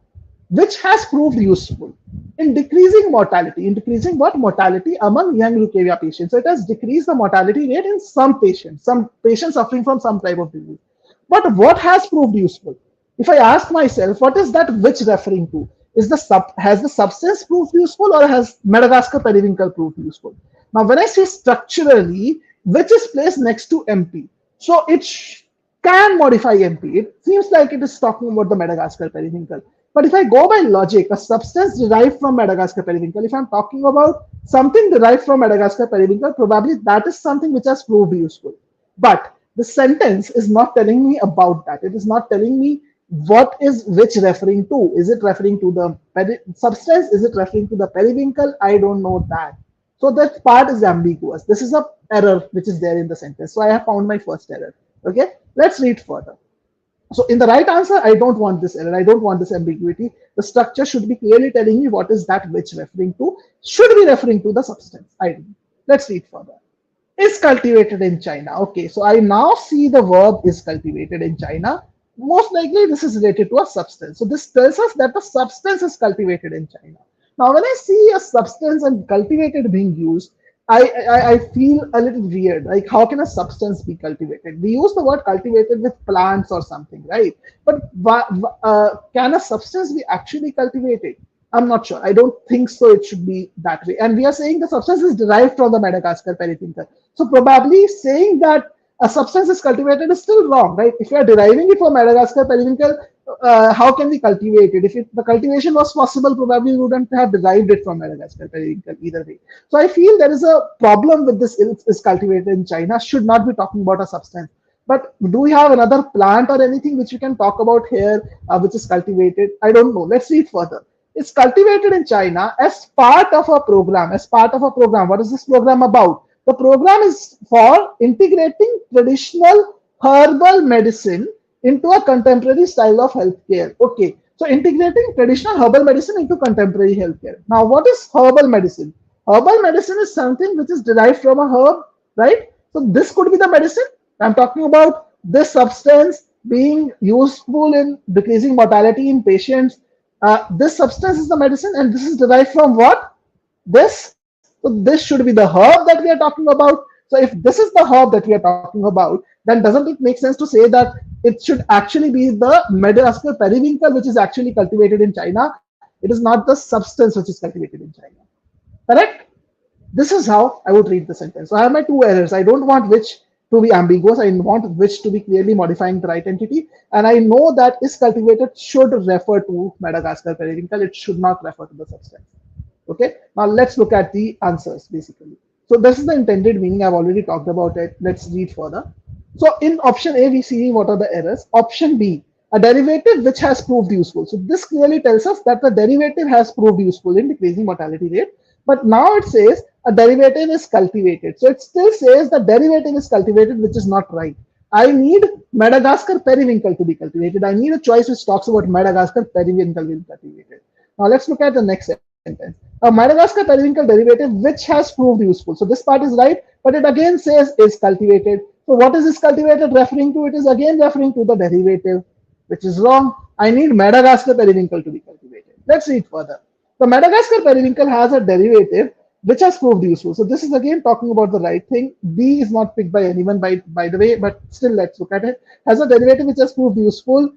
Which has proved useful in decreasing mortality. In decreasing what? Mortality among young leukemia patients. So it has decreased the mortality rate in some patients suffering from some type of disease. But what has proved useful? If I ask myself, what is that which referring to? Has the substance proved useful or has Madagascar periwinkle proved useful? Now, when I say structurally, which is placed next to MP, so it can modify MP. It seems like it is talking about the Madagascar periwinkle. But if I go by logic, a substance derived from Madagascar periwinkle, if I'm talking about something derived from Madagascar periwinkle, probably that is something which has proved useful. But the sentence is not telling me about that. It is not telling me what is which referring to. Is it referring to the substance? Is it referring to the periwinkle? I don't know that. So that part is ambiguous. This is a error which is there in the sentence. So I have found my first error. Okay, let's read further. So in the right answer, I don't want this error. I don't want this ambiguity. The structure should be clearly telling me what is that which referring to. Should be referring to the substance. Let's read further. Is cultivated in China. Okay, so I now see the verb is cultivated in China. Most likely this is related to a substance. So this tells us that the substance is cultivated in China. Now, when I see a substance and cultivated being used, I feel a little weird. Like, how can a substance be cultivated? We use the word cultivated with plants or something, right? But can a substance be actually cultivated? I'm not sure. I don't think so. It should be that way. And we are saying the substance is derived from the Madagascar periwinkle. So probably saying that a substance is cultivated is still wrong, right? If you are deriving it from Madagascar periwinkle, how can we cultivate it? If the cultivation was possible, probably we wouldn't have derived it from Madagascar periwinkle either way. So I feel there is a problem with this is cultivated in China. Should not be talking about a substance. But do we have another plant or anything which we can talk about here, which is cultivated? I don't know. Let's read further. It's cultivated in China as part of a program. As part of a program. What is this program about? The program is for integrating traditional herbal medicine into a contemporary style of healthcare. Okay, So integrating traditional herbal medicine into contemporary healthcare. Now, what is herbal medicine? Herbal medicine is something which is derived from a herb, right? So this could be the medicine. I'm talking about this substance being useful in decreasing mortality in patients. This substance is the medicine, and this is derived from what? This. So this should be the herb that we are talking about. So if this is the herb that we are talking about, then doesn't it make sense to say that it should actually be the Madagascar periwinkle, which is actually cultivated in China? It is not the substance which is cultivated in China. Correct? This is how I would read the sentence. So I have my two errors. I don't want which to be ambiguous. I want which to be clearly modifying the right entity. And I know that is cultivated should refer to Madagascar periwinkle. It should not refer to the substance. Okay. Now let's look at the answers basically. So this is the intended meaning. I've already talked about it. Let's read further. So in option A, we see what are the errors. Option B, a derivative which has proved useful. So this clearly tells us that the derivative has proved useful in decreasing mortality rate. But now it says a derivative is cultivated. So it still says the derivative is cultivated, which is not right. I need Madagascar periwinkle to be cultivated. I need a choice which talks about Madagascar periwinkle being cultivated. Now let's look at the next sentence. A Madagascar periwinkle derivative which has proved useful. So this part is right, but it again says is cultivated. So what is this cultivated referring to? It is again referring to the derivative, which is wrong. I need Madagascar periwinkle to be cultivated. Let's read further. The Madagascar periwinkle has a derivative which has proved useful. So this is again talking about the right thing. B is not picked by anyone, by the way, but still let's look at it. Has a derivative which has proved useful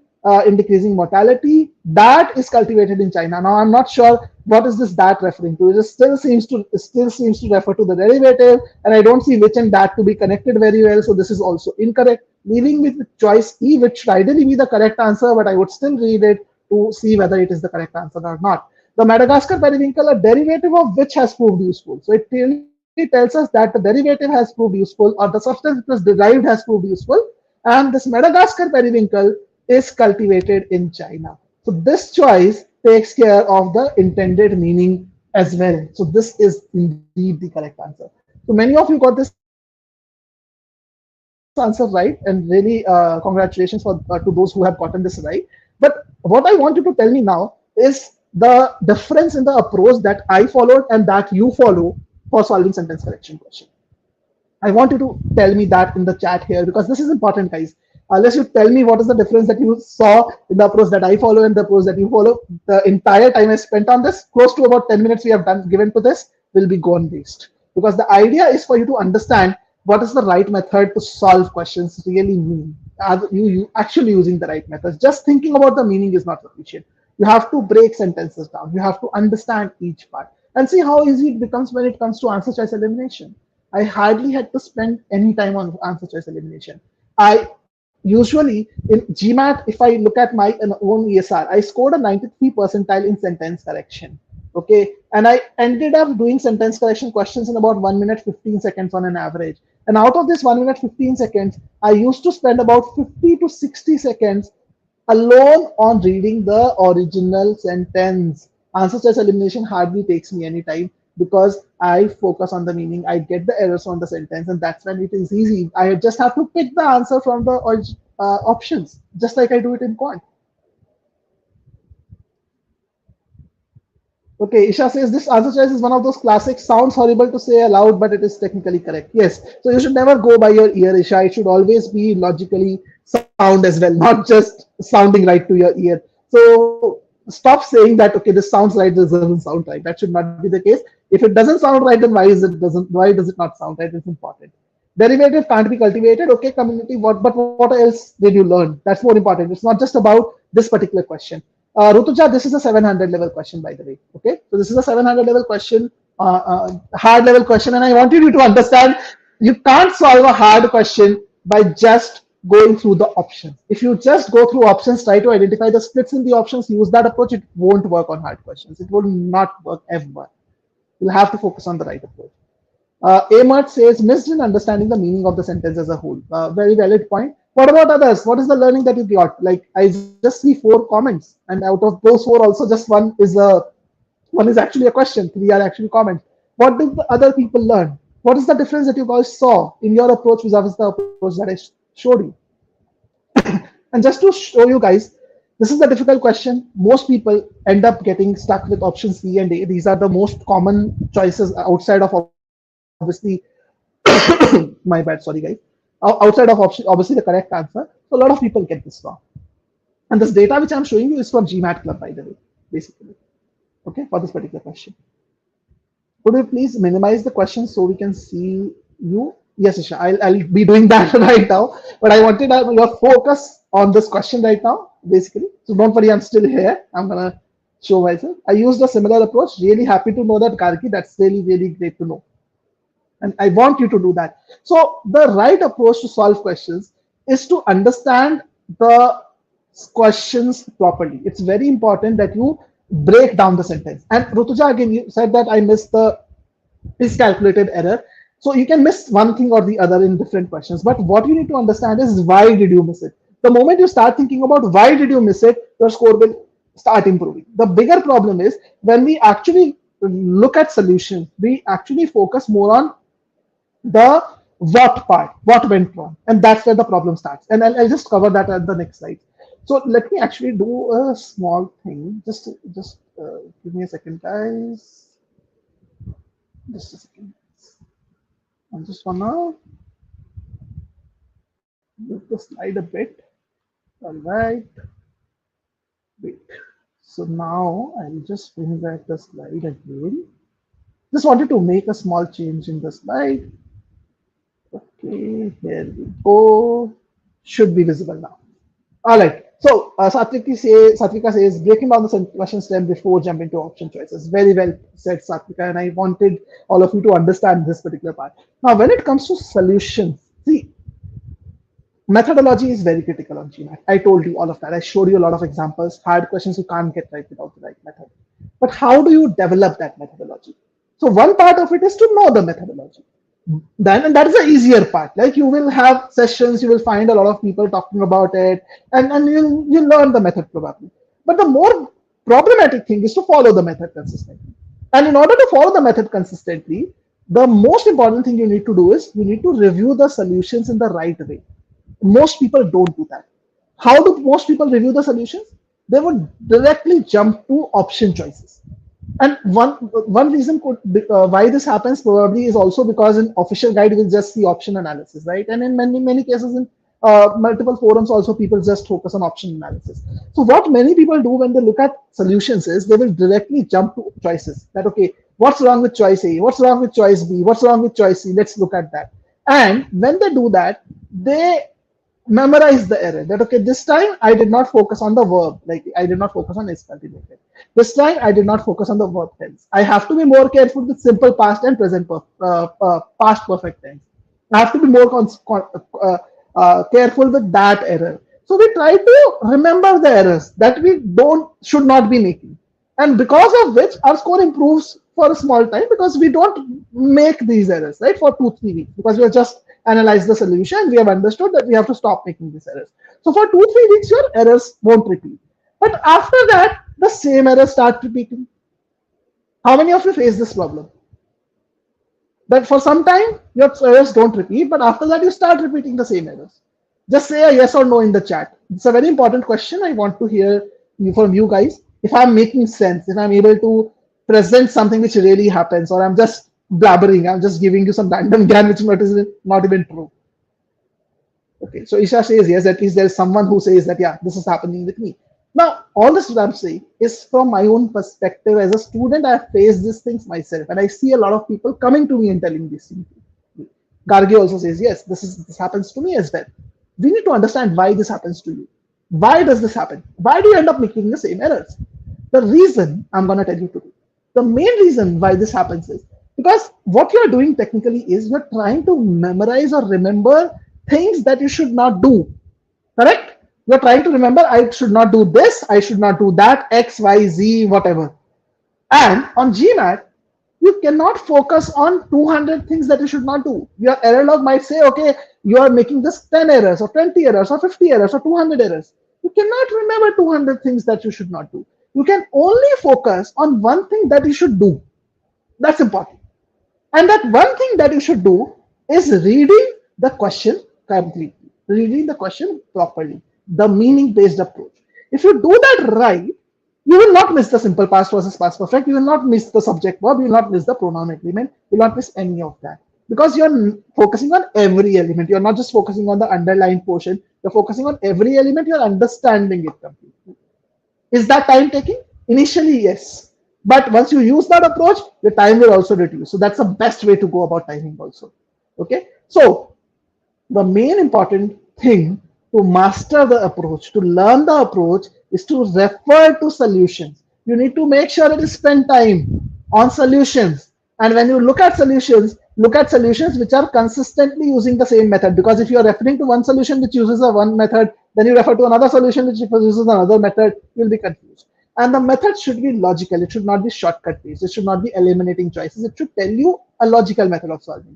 in decreasing mortality. That is cultivated in China. Now I'm not sure what is this that referring to. It still seems to refer to the derivative, and I don't see which and that to be connected very well. So this is also incorrect. Leaving with choice E, which should ideally be the correct answer, but I would still read it to see whether it is the correct answer or not. The Madagascar periwinkle, a derivative of which has proved useful. So it clearly tells us that the derivative has proved useful, or the substance which was derived has proved useful, and this Madagascar periwinkle is cultivated in China. So this choice takes care of the intended meaning as well. So this is indeed the correct answer. So many of you got this answer right, and really congratulations to those who have gotten this right. But what I want you to tell me now is the difference in the approach that I followed and that you follow for solving sentence correction question. I want you to tell me that in the chat here because this is important, guys. Unless you tell me what is the difference that you saw in the approach that I follow and the approach that you follow, the entire time I spent on this, close to about 10 minutes we have done given to this, will be gone waste. Because the idea is for you to understand what is the right method to solve questions really mean. Are you actually using the right methods? Just thinking about the meaning is not sufficient. You have to break sentences down. You have to understand each part and see how easy it becomes when it comes to answer choice elimination. I hardly had to spend any time on answer choice elimination. I usually in GMAT, if I look at my own ESR, I scored a 93 percentile in sentence correction. Okay, and I ended up doing sentence correction questions in about 1 minute 15 seconds on an average. And out of this 1 minute 15 seconds, I used to spend about 50 to 60 seconds alone on reading the original sentence. Answer choice elimination hardly takes me any time because I focus on the meaning. I get the errors on the sentence, and that's when it is easy. I just have to pick the answer from the options, just like I do it in quant. Okay, Isha says this answer choice is one of those classics. Sounds horrible to say aloud, but it is technically correct. Yes, so you should never go by your ear, Isha. It should always be logically sound as well, not just sounding right to your ear. So stop saying that okay, this sounds right, this doesn't sound right. That should not be the case. If it doesn't sound right, then why does it not sound right? It's important. Derivative can't be cultivated. Okay, community. What else did you learn? That's more important. It's not just about this particular question. Rutuja, this is a 700 level question, by the way. Okay, so this is a 700 level question, hard level question, and I wanted you to understand you can't solve a hard question by just going through the options. If you just go through options, try to identify the splits in the options, use that approach, it won't work on hard questions. It will not work ever. You'll have to focus on the right approach. Amart says, missed in understanding the meaning of the sentence as a whole. Very valid point. What about others? What is the learning that you got? Like I just see 4 comments, and out of those 4, also just one is actually a question. 3 are actually comments. What did the other people learn? What is the difference that you guys saw in your approach vis-a-vis the approach that I showed you? And just to show you guys, This is the difficult question. Most people end up getting stuck with option C and A. These are the most common choices outside of obviously my bad, sorry guys. Outside of option, obviously the correct answer. So a lot of people get this wrong. And this data which I'm showing you is from GMAT Club, by the way, basically. Okay, for this particular question. Could you please minimize the question so we can see you? Yes, Isha, I'll be doing that right now. But I wanted your focus on this question right now, basically. So don't worry, I'm still here. I'm gonna show myself. I used a similar approach. Really happy to know that, Karki. That's really, really great to know. And I want you to do that. So the right approach to solve questions is to understand the questions properly. It's very important that you break down the sentence. And Rutuja, again, you said that I missed the miscalculated error. So you can miss one thing or the other in different questions. But what you need to understand is why did you miss it? The moment you start thinking about why did you miss it, your score will start improving. The bigger problem is when we actually look at solutions, we actually focus more on the what part, what went wrong, and that's where the problem starts. And I'll just cover that at the next slide. So let me actually do a small thing. Just give me a second, guys. Just a second. I'm just gonna move the slide a bit. All right. Wait. So now I'll just bring back the slide again. Just wanted to make a small change in the slide. Okay, here we go. Should be visible now. All right. So Satvika says breaking down the question stem before jumping to option choices. Very well said, Satvika. And I wanted all of you to understand this particular part. Now, when it comes to solutions, see, methodology is very critical on GMAT. I told you all of that. I showed you a lot of examples. Hard questions you can't get right without the right method. But how do you develop that methodology? So one part of it is to know the methodology. Then and that is the easier part. Like you will have sessions, you will find a lot of people talking about it, and you'll learn the method probably. But the more problematic thing is to follow the method consistently. And in order to follow the method consistently, the most important thing you need to do is you need to review the solutions in the right way. Most people don't do that. How do most people review the solutions? They would directly jump to option choices. And one reason why this happens probably is also because in official guide we'll just see option analysis, right? And in many cases in multiple forums also people just focus on option analysis. So what many people do when they look at solutions is they will directly jump to choices. That okay, what's wrong with choice A? What's wrong with choice B? What's wrong with choice C? Let's look at that. And when they do that, they memorize the error that okay, this time I did not focus on the verb, like I did not focus on is cultivated. This time I did not focus on the verb tense. I have to be more careful with simple past and present past perfect tense. I have to be more careful with that error. So we try to remember the errors that we should not be making, and because of which our score improves for a small time because we don't make these errors, right, for 2-3 weeks because we have just analyzed the solution. We have understood that we have to stop making these errors. So for 2-3 weeks, your errors won't repeat. But after that, the same errors start repeating. How many of you face this problem? That for some time, your errors don't repeat, but after that, you start repeating the same errors. Just say a yes or no in the chat. It's a very important question. I want to hear from you guys. If I'm making sense, if I'm able to present something which really happens, or I'm just blabbering, I'm just giving you some random gyan which is not even true. Okay, so Isha says yes, at least there's someone who says that, yeah, this is happening with me. Now, all this what I'm saying is from my own perspective. As a student, I have faced these things myself, and I see a lot of people coming to me and telling these things. Gargi also says, yes, this happens to me as well. We need to understand why this happens to you. Why does this happen? Why do you end up making the same errors? The reason I'm going to tell you today, the main reason why this happens is because what you're doing technically is you're trying to memorize or remember things that you should not do. Correct? You're trying to remember, I should not do this, I should not do that, X, Y, Z, whatever. And on GMAT, you cannot focus on 200 things that you should not do. Your error log might say, okay, you are making this 10 errors or 20 errors or 50 errors or 200 errors. You cannot remember 200 things that you should not do. You can only focus on one thing that you should do. That's important. And that one thing that you should do is reading the question completely, reading the question properly, the meaning-based approach. If you do that right, you will not miss the simple past versus past perfect. You will not miss the subject verb. You will not miss the pronoun agreement. You will not miss any of that because you're focusing on every element. You're not just focusing on the underlying portion. You're focusing on every element. You're understanding it completely. Is that time taking? Initially, yes. But once you use that approach, your time will also reduce. So that's the best way to go about timing also. Okay. So the main important thing to master the approach, to learn the approach, is to refer to solutions. You need to make sure that you spend time on solutions. And when you look at solutions which are consistently using the same method. Because if you are referring to one solution which uses a one method, then you refer to another solution which uses another method, you'll be confused. And the method should be logical. It should not be shortcut based. It should not be eliminating choices. It should tell you a logical method of solving.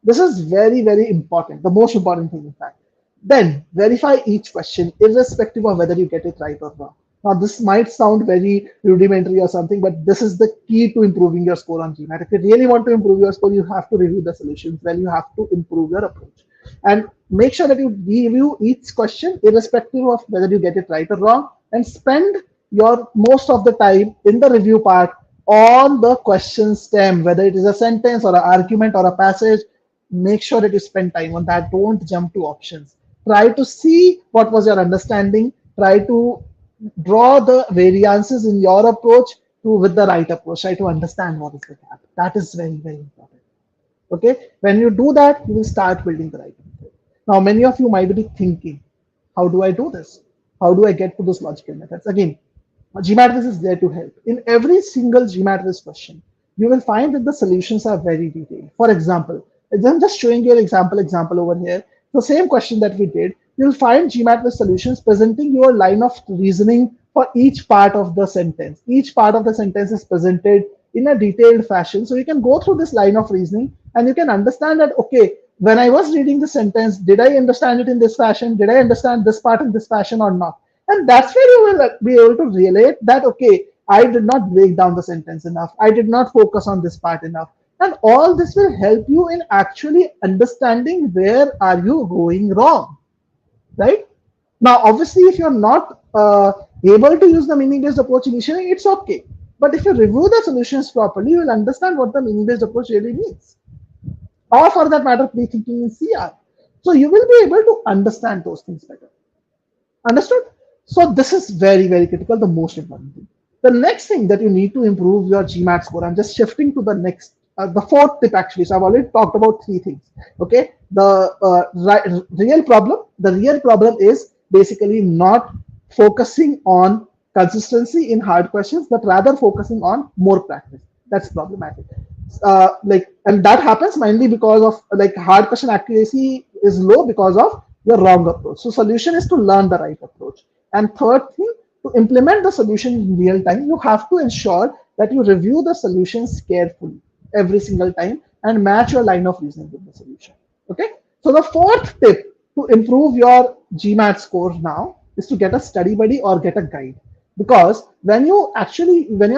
This is very, very important, the most important thing, in fact. Then verify each question, irrespective of whether you get it right or wrong. Now, this might sound very rudimentary or something, but this is the key to improving your score on GMAT. If you really want to improve your score, you have to review the solutions. Well, you have to improve your approach. And make sure that you review each question, irrespective of whether you get it right or wrong, and spend your most of the time in the review part on the question stem, whether it is a sentence or an argument or a passage. Make sure that you spend time on that. Don't jump to options. Try to see what was your understanding. Try to draw the variances in your approach to with the right approach. Try to understand what is the gap. That is very, very important. Okay. When you do that, you will start building the right method. Now, many of you might be thinking, how do I do this? How do I get to those logical methods? Again, GMATWhiz is there to help. In every single GMATWhiz question, you will find that the solutions are very detailed. For example, I'm just showing you an example over here. The same question that we did, you'll find GMATWhiz solutions presenting your line of reasoning for each part of the sentence. Each part of the sentence is presented in a detailed fashion. So you can go through this line of reasoning and you can understand that, okay, when I was reading the sentence, did I understand it in this fashion? Did I understand this part in this fashion or not? And that's where you will be able to relate that, okay, I did not break down the sentence enough. I did not focus on this part enough. And all this will help you in actually understanding where are you going wrong, right? Now, obviously, if you're not able to use the meaning-based approach initially, it's okay. But if you review the solutions properly, you will understand what the meaning-based approach really means. Or for that matter, pre-thinking in CR. So you will be able to understand those things better. Understood? So this is very, very critical, the most important thing. The next thing that you need to improve your GMAT score, I'm just shifting to the next, the fourth tip actually. So I've already talked about three things. Okay, the real problem is basically not focusing on consistency in hard questions, but rather focusing on more practice. That's problematic. And that happens mainly because of hard question accuracy is low because of the wrong approach. So solution is to learn the right approach. And third thing, to implement the solution in real time, you have to ensure that you review the solutions carefully every single time and match your line of reasoning with the solution. Okay. So the fourth tip to improve your GMAT score now is to get a study buddy or get a guide. Because when you're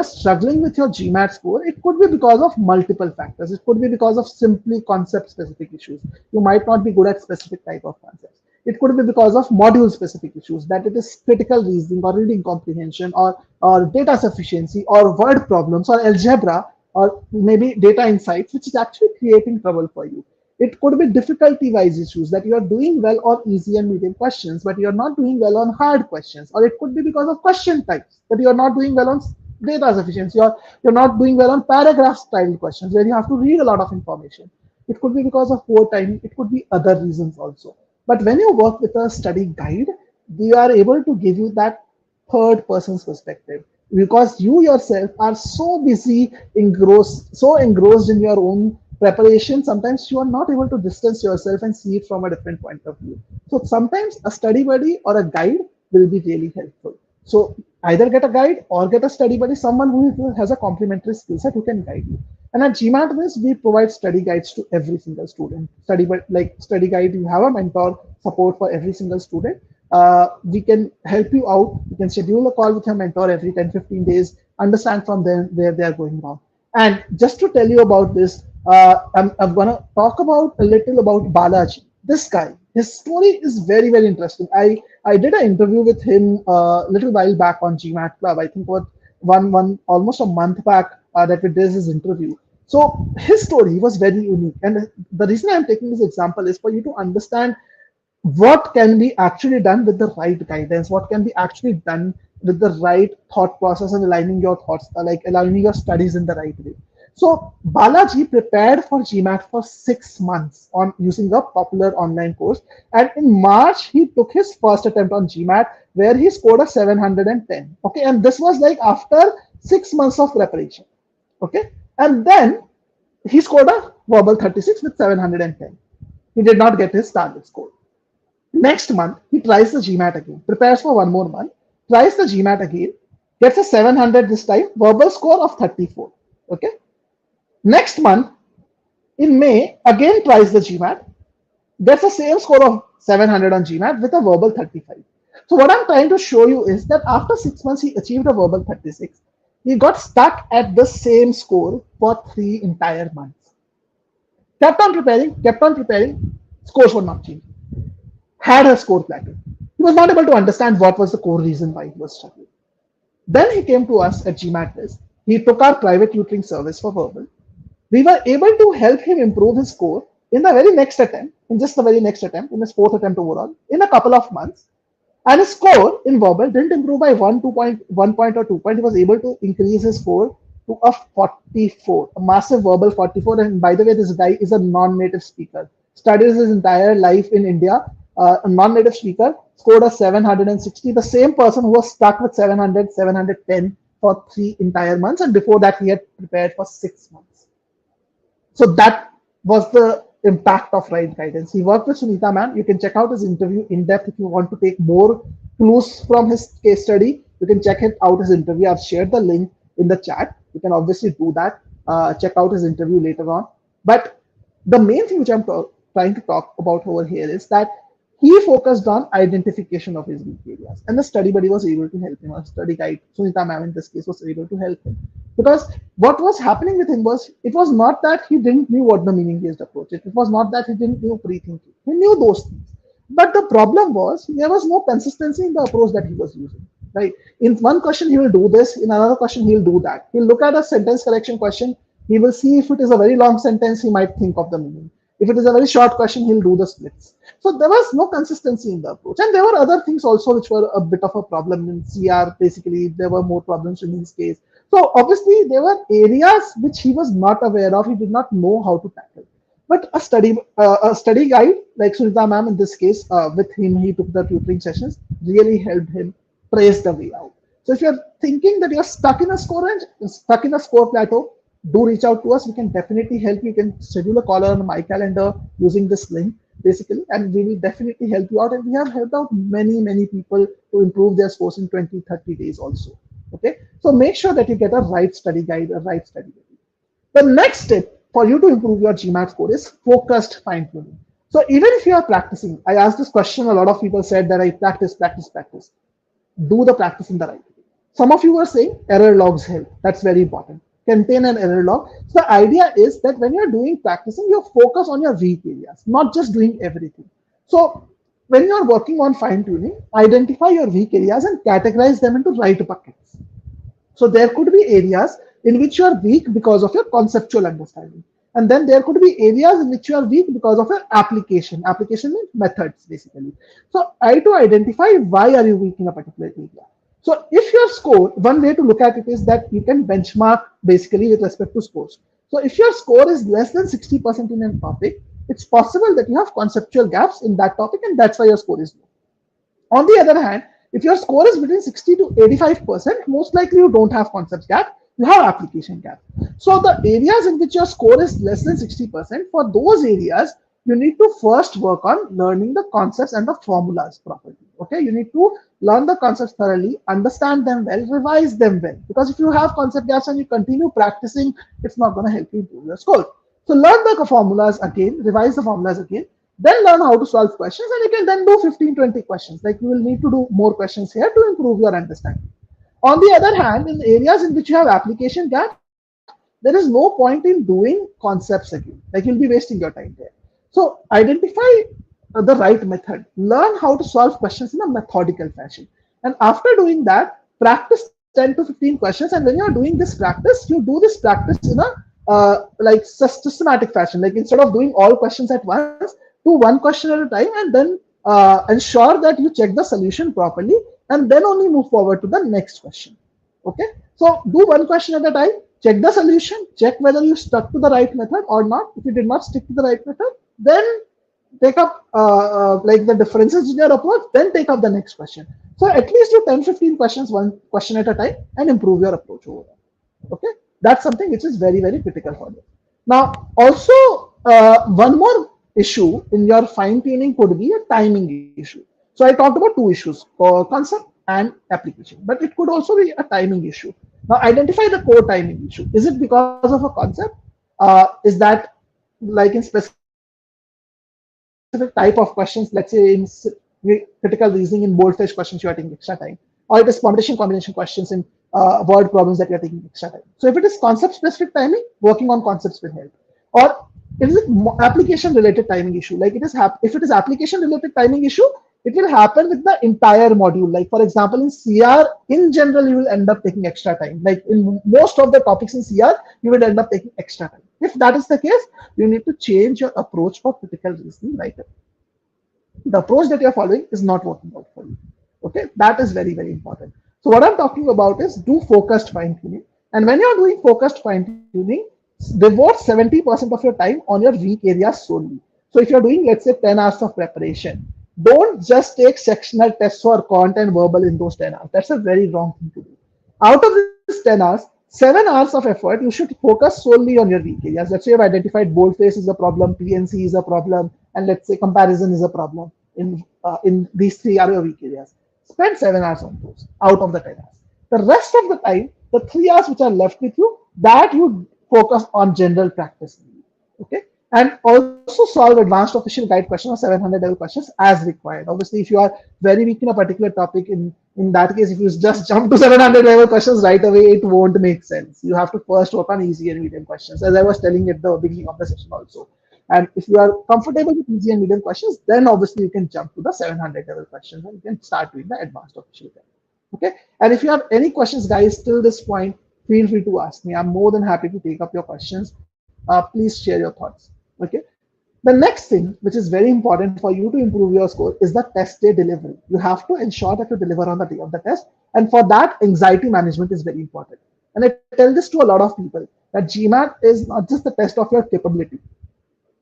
struggling with your GMAT score, it could be because of multiple factors. It could be because of simply concept specific issues. You might not be good at specific type of concepts. It could be because of module specific issues, that it is critical reasoning or reading comprehension or data sufficiency or word problems or algebra or maybe data insights, which is actually creating trouble for you. It could be difficulty-wise issues, that you are doing well on easy and medium questions, but you are not doing well on hard questions. Or it could be because of question types, that you are not doing well on data sufficiency, or you're not doing well on paragraph-style questions, where you have to read a lot of information. It could be because of poor timing. It could be other reasons also. But when you work with a study guide, they are able to give you that third person's perspective, because you yourself are so busy, engrossed in your own preparation. Sometimes you are not able to distance yourself and see it from a different point of view. So sometimes a study buddy or a guide will be really helpful. So either get a guide or get a study buddy, someone who has a complementary skill set who can guide you. And at GMATWhiz, we provide study guides to every single student. Study guide, you have a mentor support for every single student. We can help you out. You can schedule a call with your mentor every 10-15 days, understand from them where they are going wrong. And just to tell you about this, I'm going to talk about a little about Balaji. This guy, his story is very, very interesting. I did an interview with him a little while back on GMAT Club. I think what one almost a month back that we did his interview. So his story was very unique, and the reason I'm taking this example is for you to understand what can be actually done with the right guidance, what can be actually done with the right thought process and aligning your thoughts, like aligning your studies in the right way. So Balaji prepared for GMAT for 6 months on using a popular online course, and in March he took his first attempt on GMAT where he scored a 710. Okay, and this was like after 6 months of preparation. Okay, and then he scored a verbal 36 with 710. He did not get his target score. Next month, he tries the GMAT again, prepares for one more month, tries the GMAT again, gets a 700 this time, verbal score of 34. Okay. Next month, in May, again tries the GMAT, gets the same score of 700 on GMAT with a verbal 35. So, what I'm trying to show you is that after 6 months, he achieved a verbal 36. He got stuck at the same score for 3 entire months. Kept on preparing, scores were not changing. Had a score plateau. He was not able to understand what was the core reason why he was struggling. Then he came to us at GMATWhiz. He took our private tutoring service for verbal. We were able to help him improve his score in the very next attempt, in just the very next attempt, in his fourth attempt overall, in a couple of months. And his score in verbal didn't improve by 1 point or 2 point. He was able to increase his score to a 44, a massive verbal 44. And by the way, this guy is a non-native speaker. Studies his entire life in India. A non-native speaker scored a 760. The same person who was stuck with 700, 710 for 3 entire months, and before that he had prepared for 6 months. So that was the impact of right guidance. He worked with Sunita ma'am. You can check out his interview in depth if you want to take more clues from his case study. You can check it out his interview. I've shared the link in the chat. You can obviously do that. Check out his interview later on. But the main thing which I'm trying to talk about over here is that he focused on identification of his weak areas, and the study buddy was able to help him. A study guide, Sunita ma'am in this case, was able to help him, because what was happening with him was, it was not that he didn't knew what the meaning based approach is. It was not that he didn't know pre-thinking. He knew those things, but the problem was there was no consistency in the approach that he was using. Right? In one question he will do this, in another question he will do that. He'll look at a sentence correction question. He will see if it is a very long sentence, he might think of the meaning. If it is a very short question, he'll do the splits. So there was no consistency in the approach. And there were other things also which were a bit of a problem in CR. Basically, there were more problems in his case. So obviously, there were areas which he was not aware of. He did not know how to tackle. But a study guide like Sunita ma'am in this case, with him, he took the tutoring sessions, really helped him trace the way out. So if you're thinking that you're stuck in a score range, stuck in a score plateau, do reach out to us. We can definitely help you. You can schedule a call on my calendar using this link, basically, and we will definitely help you out. And we have helped out many, many people to improve their scores in 20, 30 days also. Okay. So make sure that you get a right study guide, a right study guide. The next step for you to improve your GMAT score is focused fine tuning. So even if you are practicing, I asked this question, a lot of people said that I practice, practice, practice. Do the practice in the right way. Some of you were saying error logs help. That's very important. Contain an error log. So the idea is that when you're doing practicing, you focus on your weak areas, not just doing everything. So when you're working on fine tuning, identify your weak areas and categorize them into right buckets. So there could be areas in which you are weak because of your conceptual understanding. And then there could be areas in which you are weak because of your application. Application means methods, basically. So I to identify why are you weak in a particular area. So if your score, one way to look at it is that you can benchmark basically with respect to scores. So if your score is less than 60% in a topic, it's possible that you have conceptual gaps in that topic, and that's why your score is low. On the other hand, if your score is between 60 to 85%, most likely you don't have concept gap, you have application gap. So the areas in which your score is less than 60%, for those areas, you need to first work on learning the concepts and the formulas properly. Okay, you need to learn the concepts thoroughly, understand them well, revise them well. Because if you have concept gaps and you continue practicing, it's not going to help you improve your score. So learn the formulas again, revise the formulas again, then learn how to solve questions, and you can then do 15, 20 questions. Like you will need to do more questions here to improve your understanding. On the other hand, in areas in which you have application gap, there is no point in doing concepts again. Like you'll be wasting your time there. So identify the right method. Learn how to solve questions in a methodical fashion. And after doing that, practice 10 to 15 questions. And when you are doing this practice, you do this practice in a like systematic fashion. Like instead of doing all questions at once, do one question at a time, and then ensure that you check the solution properly, and then only move forward to the next question. Okay, so do one question at a time, check the solution, check whether you stuck to the right method or not. If you did not stick to the right method, then take up like the differences in your approach, then take up the next question. So at least do 10 15 questions, one question at a time, and improve your approach overall. Okay, that's something which is very, very critical for you. Now, also, one more issue in your fine tuning could be a timing issue. So I talked about two issues, concept and application, but it could also be a timing issue. Now, identify the core timing issue. Is it because of a concept? Is that like in specific type of questions? Let's say in critical reasoning in boldface questions, you are taking extra time, or it is permutation combination questions in word problems that you are taking extra time. So if it is concept specific timing, working on concepts will help. Or is it application related timing issue? Like if it is application related timing issue, it will happen with the entire module. Like for example, in CR, in general, you will end up taking extra time. Like in most of the topics in CR, you will end up taking extra time. If that is the case, you need to change your approach for critical reasoning right away. The approach that you're following is not working out for you. Okay, that is very, very important. So what I'm talking about is do focused fine tuning. And when you're doing focused fine tuning, devote 70% of your time on your weak areas solely. So if you're doing, let's say, 10 hours of preparation, don't just take sectional tests for content verbal in those 10 hours. That's a very wrong thing to do. Out of this 10 hours, 7 hours of effort, you should focus solely on your weak areas. Let's say you've identified boldface is a problem, PNC is a problem, and let's say comparison is a problem. In these three are your weak areas. Spend 7 hours on those out of the 10 hours. The rest of the time, the 3 hours which are left with you, that you focus on general practice. Okay, and also solve advanced official guide questions or 700 level questions as required. Obviously, if you are very weak in a particular topic, in that case, if you just jump to 700 level questions right away, it won't make sense. You have to first work on easy and medium questions, as I was telling at the beginning of the session also. And if you are comfortable with easy and medium questions, then obviously you can jump to the 700 level questions and you can start doing the advanced official guide. Okay, and if you have any questions, guys, till this point, feel free to ask me. I'm more than happy to take up your questions. Please share your thoughts. Okay, the next thing which is very important for you to improve your score is the test day delivery. You have to ensure that you deliver on the day of the test, and for that, anxiety management is very important. And I tell this to a lot of people that GMAT is not just the test of your capability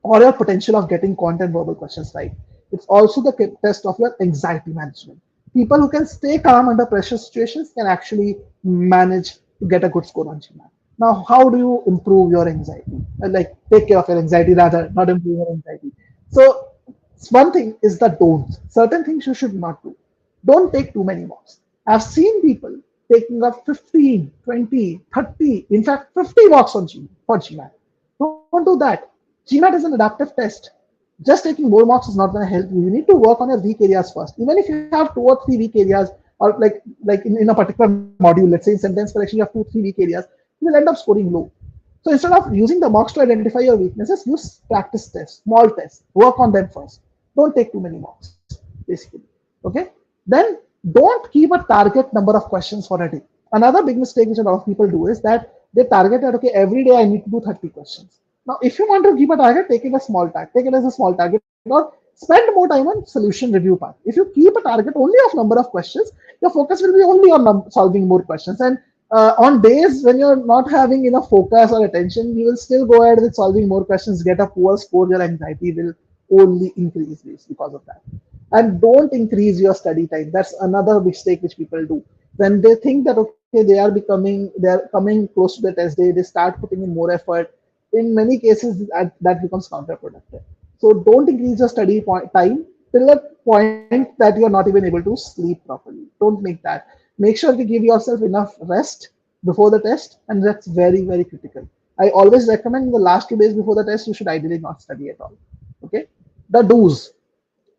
or your potential of getting content verbal questions right. It's also the test of your anxiety management. People who can stay calm under pressure situations can actually manage to get a good score on GMAT. Now, how do you improve your anxiety? Like, take care of your anxiety rather, not improve your anxiety. So, one thing is the don'ts. Certain things you should not do. Don't take too many mocks. I've seen people taking up 15, 20, 30, in fact, 50 mocks on for GMAT. Don't do that. GMAT is an adaptive test. Just taking more marks is not going to help you. You need to work on your weak areas first. Even if you have 2 or 3 weak areas, or like in a particular module, let's say in sentence correction, you have 2 3 weak areas, you will end up scoring low. So instead of using the marks to identify your weaknesses, use practice tests, small tests, work on them first. Don't take too many marks, basically. Okay? Then don't keep a target number of questions for a day. Another big mistake which a lot of people do is that they target that, okay, every day I need to do 30 questions. Now, if you want to keep a target, take it as small target. Take it as a small target, or spend more time on solution review part. If you keep a target only of number of questions, your focus will be only on solving more questions. And on days when you're not having enough focus or attention, you will still go ahead with solving more questions, get a poor score. Your anxiety will only increase because of that. And don't increase your study time. That's another mistake which people do. When they think that, okay, they are coming close to the test day, they start putting in more effort. In many cases, that becomes counterproductive. So don't increase your study time till a point that you're not even able to sleep properly. Don't make that. Make sure to give yourself enough rest before the test, and that's very, very critical. I always recommend in the last 2 days before the test, you should ideally not study at all. Okay. The do's: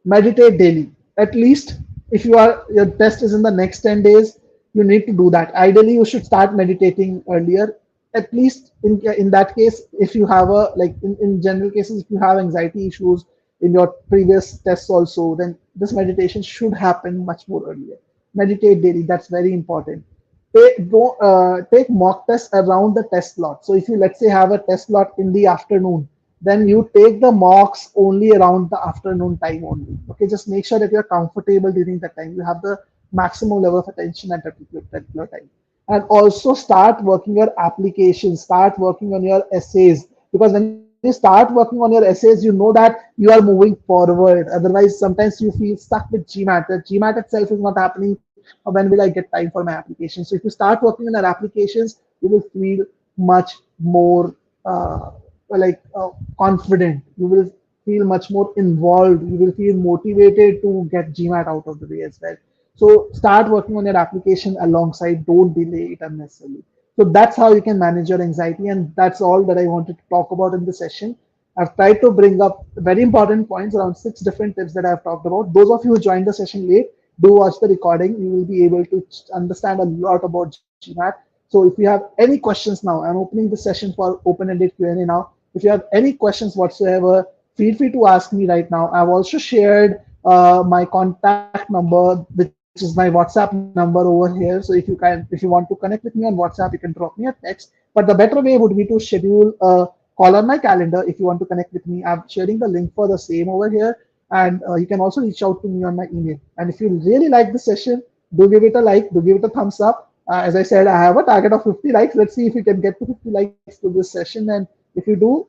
meditate daily. At least if your test is in the next 10 days, you need to do that. Ideally, you should start meditating earlier. At least in that case, if you have in general cases, if you have anxiety issues, in your previous tests also, then this meditation should happen much more earlier. Meditate daily, that's very important. Take mock tests around the test slot. So if you, let's say, have a test slot in the afternoon, then you take the mocks only around the afternoon time only. Okay, just make sure that you're comfortable during that time. You have the maximum level of attention at that particular time. And also start working your applications, start working on your essays. Because when you start working on your essays, you know that you are moving forward. Otherwise, sometimes you feel stuck with GMAT. The GMAT itself is not happening. When will I get time for my application? So if you start working on your applications, you will feel much more confident. You will feel much more involved. You will feel motivated to get GMAT out of the way as well. So start working on your application alongside. Don't delay it unnecessarily. So that's how you can manage your anxiety, and that's all that I wanted to talk about in this session. I've tried to bring up very important points, around 6 different tips that I've talked about. Those of you who joined the session late, do watch the recording. You will be able to understand a lot about GMAT. So if you have any questions now, I'm opening the session for open-ended Q&A now. If you have any questions whatsoever, feel free to ask me right now. I've also shared my contact number, which is my WhatsApp number over here. So if you want to connect with me on WhatsApp, you can drop me a text. But the better way would be to schedule a call on my calendar if you want to connect with me. I'm sharing the link for the same over here, and you can also reach out to me on my email. And if you really like the session, do give it a like, do give it a thumbs up. As I said, I have a target of 50 likes. Let's see if we can get to 50 likes to this session. And if you do,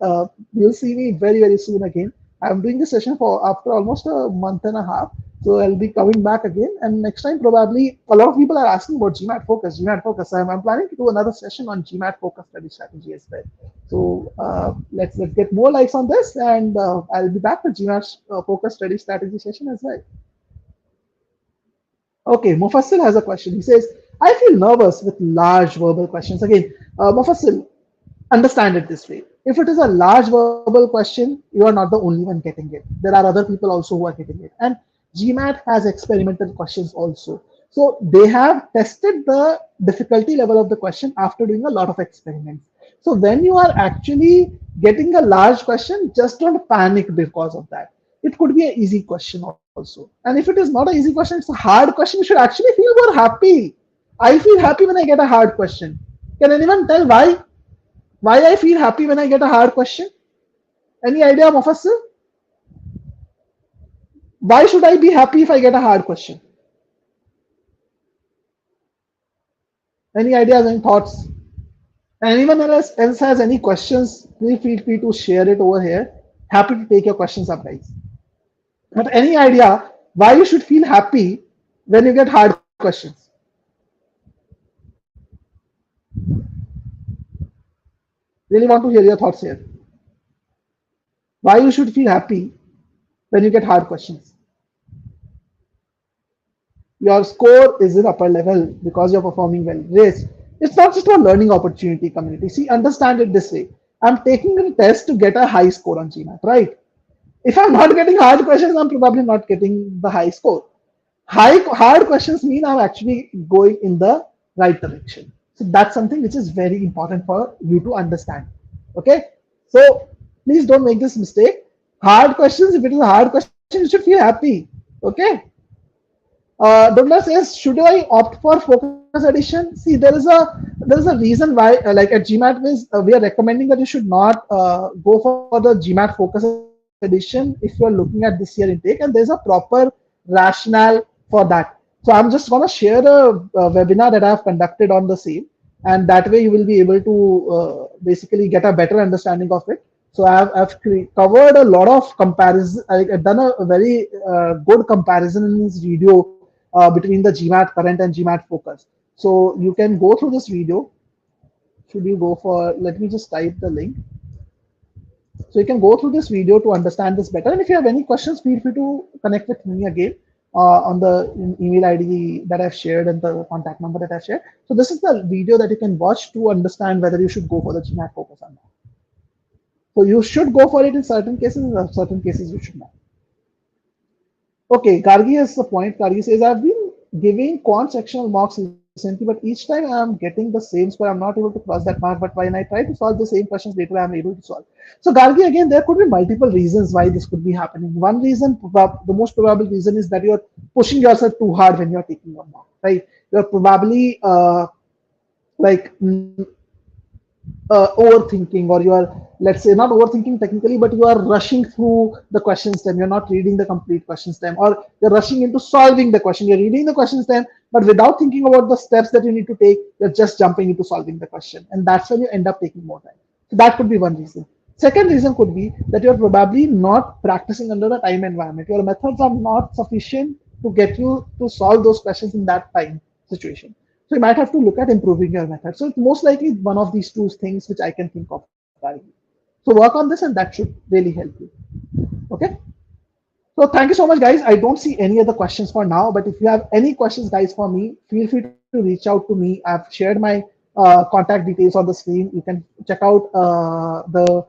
you'll see me very, very soon again. I'm doing this session for after almost a month and a half. So I'll be coming back again. And next time, probably a lot of people are asking about GMAT focus. GMAT focus. I'm planning to do another session on GMAT focus study strategy as well. So let's get more likes on this, and I'll be back with GMAT focus study strategy session as well. Okay, Mufassil has a question. He says, I feel nervous with large verbal questions. Again, Mufassil, understand it this way. If it is a large verbal question, you are not the only one getting it. There are other people also who are getting it. And GMAT has experimental questions also. So they have tested the difficulty level of the question after doing a lot of experiments. So when you are actually getting a large question, just don't panic because of that. It could be an easy question also. And if it is not an easy question, it's a hard question, you should actually feel more happy. I feel happy when I get a hard question. Can anyone tell why? Why I feel happy when I get a hard question? Any idea, Mufassir? Why should I be happy if I get a hard question? Any ideas, any thoughts? Anyone else has any questions? Please feel free to share it over here. Happy to take your questions up, guys. But any idea why you should feel happy when you get hard questions? Really want to hear your thoughts here. Why you should feel happy when you get hard questions? Your score is in upper level because you're performing well. Yes, it's not just a learning opportunity, community. See, understand it this way. I'm taking a test to get a high score on GMAT, right? If I'm not getting hard questions, I'm probably not getting the high score. Hard questions mean I'm actually going in the right direction. So that's something which is very important for you to understand. Okay. So please don't make this mistake. Hard questions, if it is a hard question, you should feel happy. Okay. Douglas says, should I opt for focus edition? See, there is a reason why, like at GMATWhiz, we are recommending that you should not go for the GMAT focus edition if you are looking at this year intake, and there's a proper rationale for that. So I'm just going to share a webinar that I have conducted on the same, and that way you will be able to basically get a better understanding of it. So I've covered a lot of comparison. I've done a very good comparison in this video between the GMAT current and GMAT focus. So you can go through this video. Should you go for, let me just type the link. So you can go through this video to understand this better. And if you have any questions, feel free to connect with me again on the email ID that I've shared and the contact number that I've shared. So this is the video that you can watch to understand whether you should go for the GMAT focus or not. So you should go for it in certain cases, in certain cases you should not. Okay, Gargi has the point. Gargi says, I've been giving quant sectional mocks recently. recently, but each time I'm getting the same score, I'm not able to cross that mark. But when I try to solve the same questions later, I'm able to solve. So, Gargi, again, there could be multiple reasons why this could be happening. One reason, the most probable reason, is that you're pushing yourself too hard when you're taking a mark, right? You're probably like overthinking, or you are, let's say, not overthinking technically, but you are rushing through the question stem. You're not reading the complete question stem, or you're rushing into solving the question. You're reading the question stem, but without thinking about the steps that you need to take, you're just jumping into solving the question, and that's when you end up taking more time. So that could be one reason. Second reason could be that you're probably not practicing under the time environment. Your methods are not sufficient to get you to solve those questions in that time situation. So you might have to look at improving your method. So it's most likely one of these two things which I can think of, Gary. So work on this, and that should really help you. Okay. So thank you so much, guys. I don't see any other questions for now, but if you have any questions, guys, for me, feel free to reach out to me. I've shared my contact details on the screen. You can check out the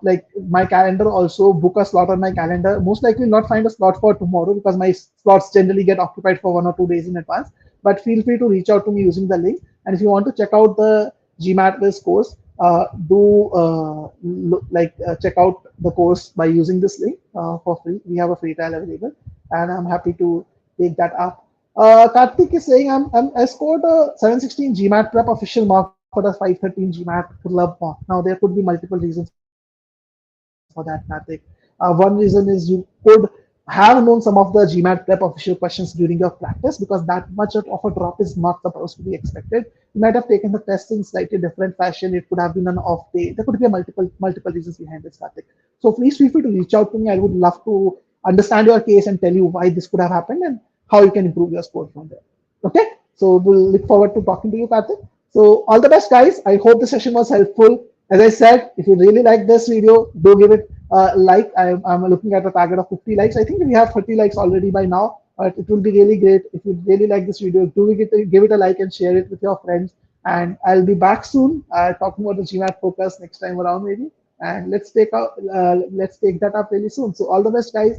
like my calendar also. Book a slot on my calendar. Most likely not find a slot for tomorrow because my slots generally get occupied for 1 or 2 days in advance. But feel free to reach out to me using the link. And if you want to check out the GMATWhiz course, do check out the course by using this link for free. We have a free trial available, and I'm happy to take that up. Karthik is saying I scored a 716 GMAT Prep official mark for the 513 GMAT Club mark. Now there could be multiple reasons for that, Karthik. One reason is you could have known some of the GMAT Prep official questions during your practice, because that much of a drop is not supposed to be expected. You might have taken the test in slightly different fashion. It could have been an off day. There could be a multiple reasons behind this, Karthik. So please feel free to reach out to me. I would love to understand your case and tell you why this could have happened and how you can improve your score from there. Okay. So we'll look forward to talking to you, Karthik. So all the best, guys. I hope the session was helpful. As I said, if you really like this video, do give it a like. I'm looking at a target of 50 likes. I think we have 30 likes already by now. But it will be really great if you really like this video. Do give it a like and share it with your friends. And I'll be back soon talking about the GMAT focus next time around maybe. And let's take that up really soon. So all the best, guys.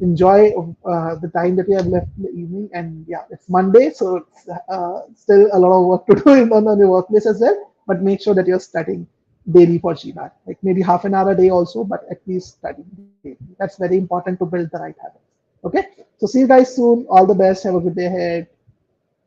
Enjoy the time that you have left in the evening. And yeah, it's Monday, so it's still a lot of work to do on your workplace as well. But make sure that you're studying daily for GMAT, like maybe half an hour a day also, but at least studying daily. That's very important to build the right habits. Okay, so see you guys soon. All the best. Have a good day ahead.